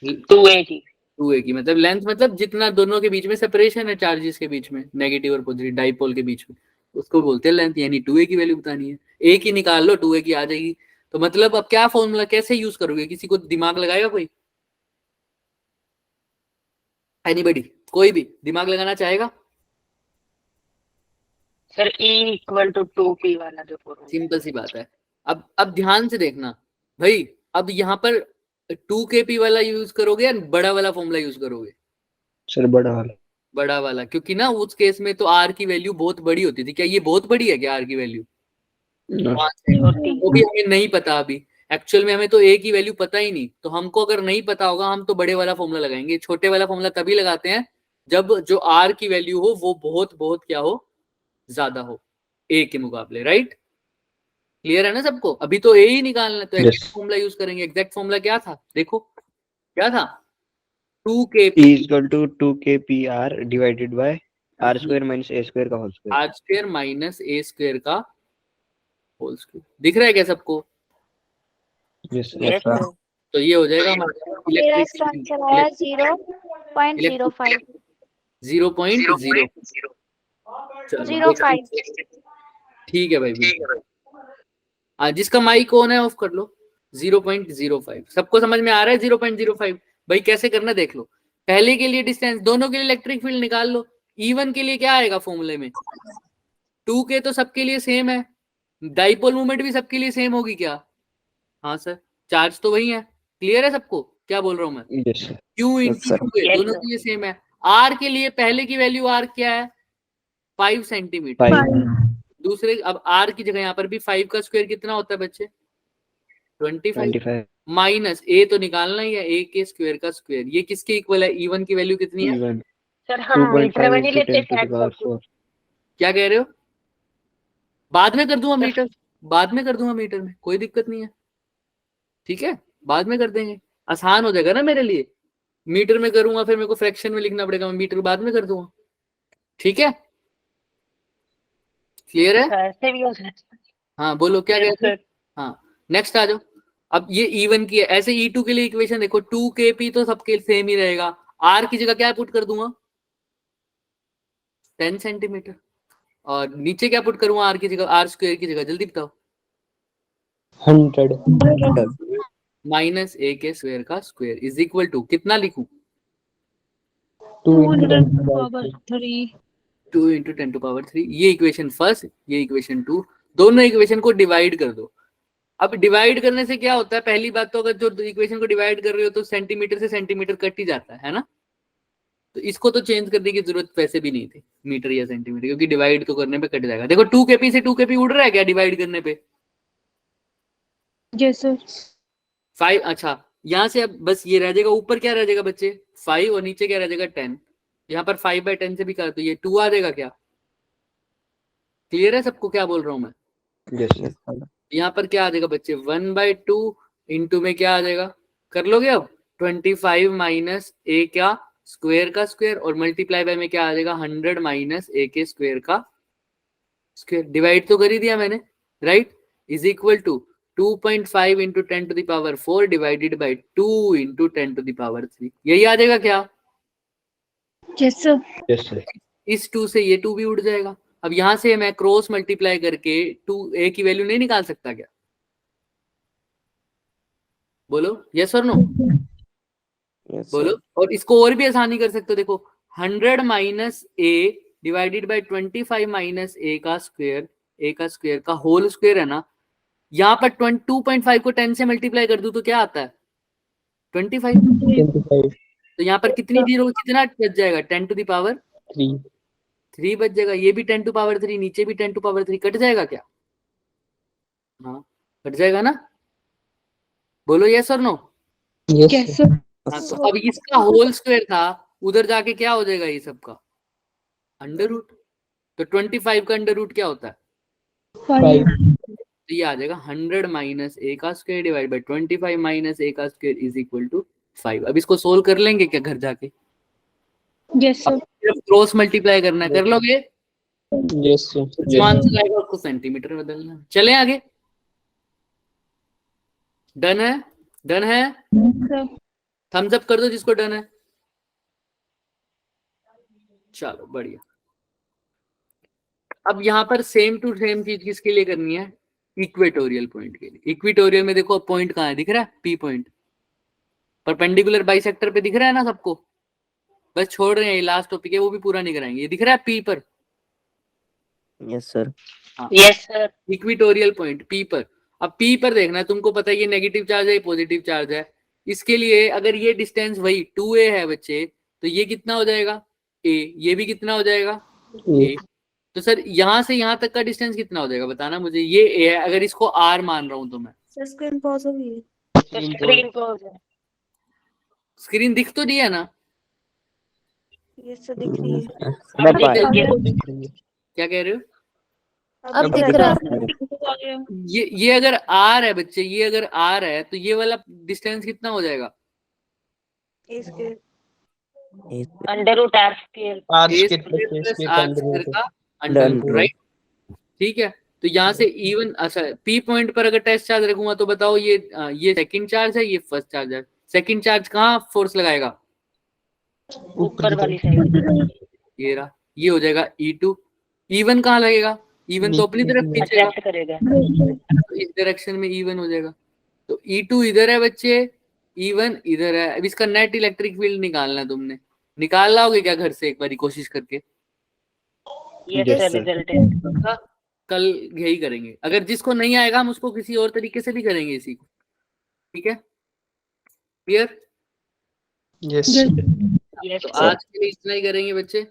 2a की। 2a की, मतलब लेंथ मतलब जितना दोनों के बीच में सेपरेशन है चार्जेस के बीच में, नेगेटिव और पॉजिटिव डाइपोल के बीच में, उसको बोलते हैं लेंथ। यानी 2a की वैल्यू बतानी है। a की निकाल लो, 2a की आ जाएगी। तो मतलब अब क्या फॉर्मूला कैसे यूज करोगे? किसी को दिमाग लगाएगा कोई? एनीबडी, कोई भी दिमाग लगाना चाहेगा? Sir E equal to 2p वाला जो फॉर्मूला। सिंपल सी बात है। अब ध्यान से देखना भाई, अब यहाँ पर 2kp वाला यूज करोगे या बड़ा वाला फॉर्मूला यूज करोगे? सर बड़ा वाला। बड़ा वाला, क्योंकि ना उस केस में तो r की वैल्यू बहुत बड़ी होती थी। क्या ये बहुत बड़ी है क्या r की वैल्यू? वो भी हमें नहीं पता अभी। एक्चुअल में हमें तो a की वैल्यू पता ही नहीं। तो हमको अगर नहीं पता होगा हम तो बड़े वाला फॉर्मूला लगाएंगे। छोटे वाला फॉर्मूला तभी लगाते हैं जब जो r की वैल्यू हो वो बहुत बहुत क्या हो, ज्यादा हो a के मुकाबले। राइट, क्लियर है ना सबको? अभी तो a ही निकालना है, तो एग्जैक्ट फॉर्मूला यूज करेंगे। एग्जैक्ट फॉर्मूला क्या था? देखो क्या था? 2kp E equal to 2kpr divided by r square minus a square का whole square. r square minus a square का होल स्क्वायर। दिख रहा है क्या सबको? Yes Yes, sir. sir. तो ये हो जाएगा हमारा मेरा इसका आंसर आया 0.05 0.0 05 ठीक है भाई, बिल्कुल। जिसका माइक ऑन है ऑफ कर लो। 0.05 सबको समझ में आ रहा है? 0.05 भाई कैसे करना देख लो। पहले के लिए डिस्टेंस, दोनों के लिए इलेक्ट्रिक फील्ड निकाल लो। E1 के लिए क्या आएगा फॉर्मूले में? 2k तो सबके लिए सेम है, डाइपोल मूवमेंट भी सबके लिए सेम होगी क्या? हाँ सर, चार्ज तो वही है। क्लियर है सबको क्या बोल रहा हूँ मैं? Yes sir. Q Yes, into sir. 2a Yes, दोनों sir. के लिए सेम है। R के लिए पहले की वैल्यू R क्या है? 5 सेंटीमीटर। 5 दूसरे, अब R की जगह यहाँ पर भी 5 का स्क्वायर कितना होता है बच्चे? 25 25 माइनस a तो निकालना ही है, a के स्क्वायर का स्क्वायर। ये किसके इक्वल है? E1 की वैल्यू कितनी है? E1 सर हम मीटर 2.5 में नहीं into लेते 10 to the हैं power सब कुछ। 4। क्या कह रहे हो? बाद में कर दूंगा मीटर, बाद में कर दूंगा मीटर में, कोई दिक्कत नहीं है। ठीक है, बाद में कर देंगे, आसान हो जाएगा ना मेरे लिए। मीटर में करूंगा फिर मेरे को फ्रैक्शन में लिखना पड़ेगा, मैं मीटर बाद में कर दूंगा। ठीक है, क्लियर है? अच्छा, ऐसे भी हो सकता है। हाँ बोलो क्या Yes, कहते हो? sir. हाँ नेक्स्ट आ जाओ। अब ये E1 की है, ऐसे E2 के लिए इक्वेशन देखो। 2kp तो सबके सेम ही रहेगा। R की जगह क्या पुट कर दूंगा? 10 सेंटीमीटर। और नीचे क्या पुट करूंगा R की जगह? R स्क्वायर की जगह, जल्दी बताओ। 100 माइनस a के स्क्वायर का स्क्वायर इज इक्वल टू कितना लिखूं? 2 into 10 to the power power 3। 3। 2 into 10 to power 3। ये इक्वेशन फर्स्ट, ये इक्वेशन 2, दोनों इक्वेशन को डिवाइड कर दो। अब डिवाइड करने से क्या होता है? पहली बात तो अगर जो इक्वेशन को डिवाइड कर रहे हो तो सेंटीमीटर से सेंटीमीटर कट ही जाता है ना। तो इसको तो चेंज करने की जरूरत वैसे भी नहीं थी, मीटर या सेंटीमीटर, क्योंकि डिवाइड तो करने पे कट जाएगा। देखो 2kp से 2kp उड़ रहा है क्या डिवाइड करने पे? Yes sir. 5। अच्छा, यहाँ से अब बस ये रह जाएगा, ऊपर क्या रह जाएगा बच्चे? 5 और नीचे क्या रह जाएगा? 10। यहाँ पर 5/10 से भी कर तो ये 2 आ जाएगा क्या? क्लियर है सबको क्या बोल रहा हूँ मैं? Yes sir. यहाँ पर क्या आ जाएगा बच्चे? 1/2 इंटू में क्या आ जाएगा? कर लोगे अब? 25 माइनस a क्या स्क्वायर का स्क्वायर, और मल्टीप्लाई बाय में क्या आ जाएगा? 100 माइनस a के स्क्वायर का स्क्वायर। डिवाइड तो कर ही दिया मैंने, right? Is equal to 2.5 into 10 to the power 4 divided by 2 into 10 to the power 3। यही आ जाएगा क्या? Yes sir. Yes sir. इस 2 से ये 2 भी उड़ जाएगा। अब यहां से मैं क्रॉस मल्टीप्लाई करके 2a की वैल्यू नहीं निकाल सकता क्या? बोलो यस और नो, बोलो। और इसको और भी आसानी कर सकते हो, देखो 100 minus a divided by 25 minus a का स्क्वायर का होल स्क्वायर है ना। यहाँ पर 2.5 को 10 से मल्टीप्लाई कर दूं तो क्या आता है? 25। तो यहाँ पर कितनी जीरो, कितना बच जाएगा? 10 टू द पावर 3 बच जाएगा। ये भी 10 टू पावर 3, नीचे भी 10 टू पावर 3, कट जाएगा क्या? हाँ कट जाएगा ना। बोलो यस और नो। Yes sir. हाँ, तो अब इसका होल स्क्वायर था, उधर जाके क्या हो जाएगा? ये सबका अंडर रूट। तो 25 का अंडर रूट क्या होता है? 5। तो ये आ जाएगा 100 माइनस ए का square divide by 25 minus A का स्क्वायर इज इक्वल टू 5। अब इसको सोल्व कर लेंगे क्या घर जाके? Yes, sir. सिर्फ क्रॉस मल्टीप्लाई करना है, कर लोगे? यस जो आंसर आएगा उसको सेंटीमीटर में बदलना। चले आगे। डन है? डन है? Sir. थम्स अप कर दो जिसको डन है। चलो बढ़िया। अब यहाँ पर सेम टू सेम चीज किसके लिए करनी है? इक्वेटोरियल पॉइंट के लिए। इक्वेटोरियल में देखो पॉइंट कहाँ है, दिख रहा है? पी पॉइंट परपेंडिकुलर बाइसेक्टर पे दिख रहा है ना सबको? बस छोड़ रहे हैं, ये लास्ट टॉपिक है, वो भी पूरा नहीं कराएंगे। ये दिख रहा है पी पर? Yes sir. हाँ, yes sir. Equatorial point P पर। अब पी पर देखना है, तुमको पता है ये नेगेटिव चार्ज है, ये पॉजिटिव चार्ज है। इसके लिए अगर ये डिस्टेंस वही 2a है बच्चे, तो ये कितना हो जाएगा? a। ये भी कितना हो जाएगा? a। तो सर यहाँ से यहाँ तक का डिस्टेंस कितना हो जाएगा बताना मुझे। ये a है, अगर इसको r मान रहा हूं तो मैं। सर स्क्रीन पॉज हो गई। स्क्रीन पॉज है। स्क्रीन दिख तो रही है ना? ये सर दिख रही है। अब दिख गया। क्या कह रहे हो? अब दिख रहा है। ये अगर r है बच्चे, ये अगर r है तो ये वाला डिस्टेंस कितना हो जाएगा? इसके under root R square. a square plus r square का अंडर रूट, राइट? ठीक है, तो यहाँ से इवन अच्छा पी पॉइंट पर अगर टेस्ट चार्ज रखूंगा तो बताओ ये सेकंड चार्ज है, ये फर्स्ट चार्ज है। सेकंड चार्ज कहाँ फोर्स लगाएगा? ऊपर वाली साइड। ये रहा, ये हो जाएगा E2। इवन कहाँ लगेगा? इवन तो अपनी तरफ खींचेगा, अट्रैक्ट करेगा। तो इस डायरेक्शन में इवन हो जाएगा। तो E2 इधर है बच्चे, इवन इधर है। अब इसका नेट इलेक्ट्रिक फील्ड निकालना है तुमने। निकाल लाओगे क्या घर से एक बारी कोशिश करके? यस सर, रिजल्ट है। कल यही करेंगे। अगर जिसको नहीं आएगा हम उसको किसी और तरीके से भी करेंगे इसी को। ठीक है, क्लियर? यस तो आज के लिए इतना ही करेंगे बच्चे।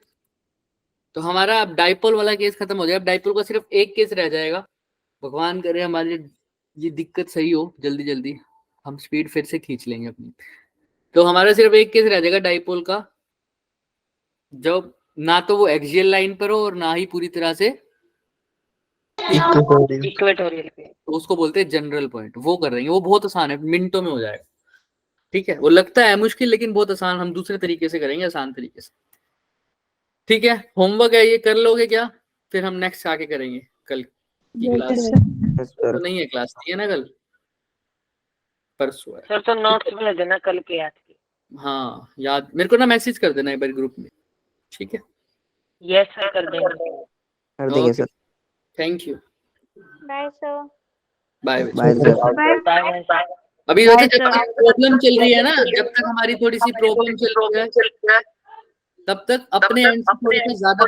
तो हमारा अब डाइपोल वाला केस खत्म हो जाएगा। अब डाइपोल का सिर्फ एक केस रह जाएगा। भगवान करे हमारी ये दिक्कत सही हो, जल्दी जल्दी हम स्पीड फिर से खींच लेंगे अपनी। तो हमारा सिर्फ एक केस रह जाएगा डाइपोल का, जब ना तो वो एक्सियल लाइन पर हो और ना ही पूरी तरह से इक्वेटोरियल पे। तो उसको बोलते हैं जनरल पॉइंट। वो कर देंगे, वो बहुत आसान है, मिनटों में हो जाएगा। ठीक है, वो लगता है मुश्किल लेकिन बहुत आसान, हम दूसरे तरीके से करेंगे, आसान तरीके से। ठीक है, होमवर्क है ये, कर लोगे क्या? फिर हम नेक्स्ट आके करेंगे कल की क्लास। तो नहीं है क्लास, नहीं है ना कल, परसों है सर। तो नोट्स भेज देना कल के याद की। हाँ याद, मेरे को ना मैसेज कर देना एक बार ग्रुप में। ठीक है, यस सर, कर देंगे। Sir. Thank you, bye sir. Bye bye sir. Bye bye. अभी वैसे जब तक प्रॉब्लम चल रही है ना, जब तक हमारी थोड़ी सी प्रॉब्लम चल रही है तब तक अपने एंड से थोड़ा सा ज्यादा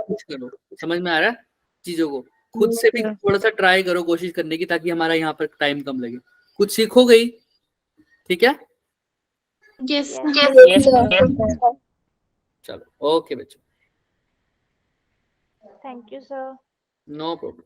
कुछ करो। समझ में आ रहा है चीजों को? खुद से भी थोड़ा सा ट्राई करो कोशिश करने की, ताकि हमारा यहाँ पर टाइम कम लगे। कुछ सीखो गई? ठीक है, Yes. चलो ओके बच्चों, thank you sir. No problem.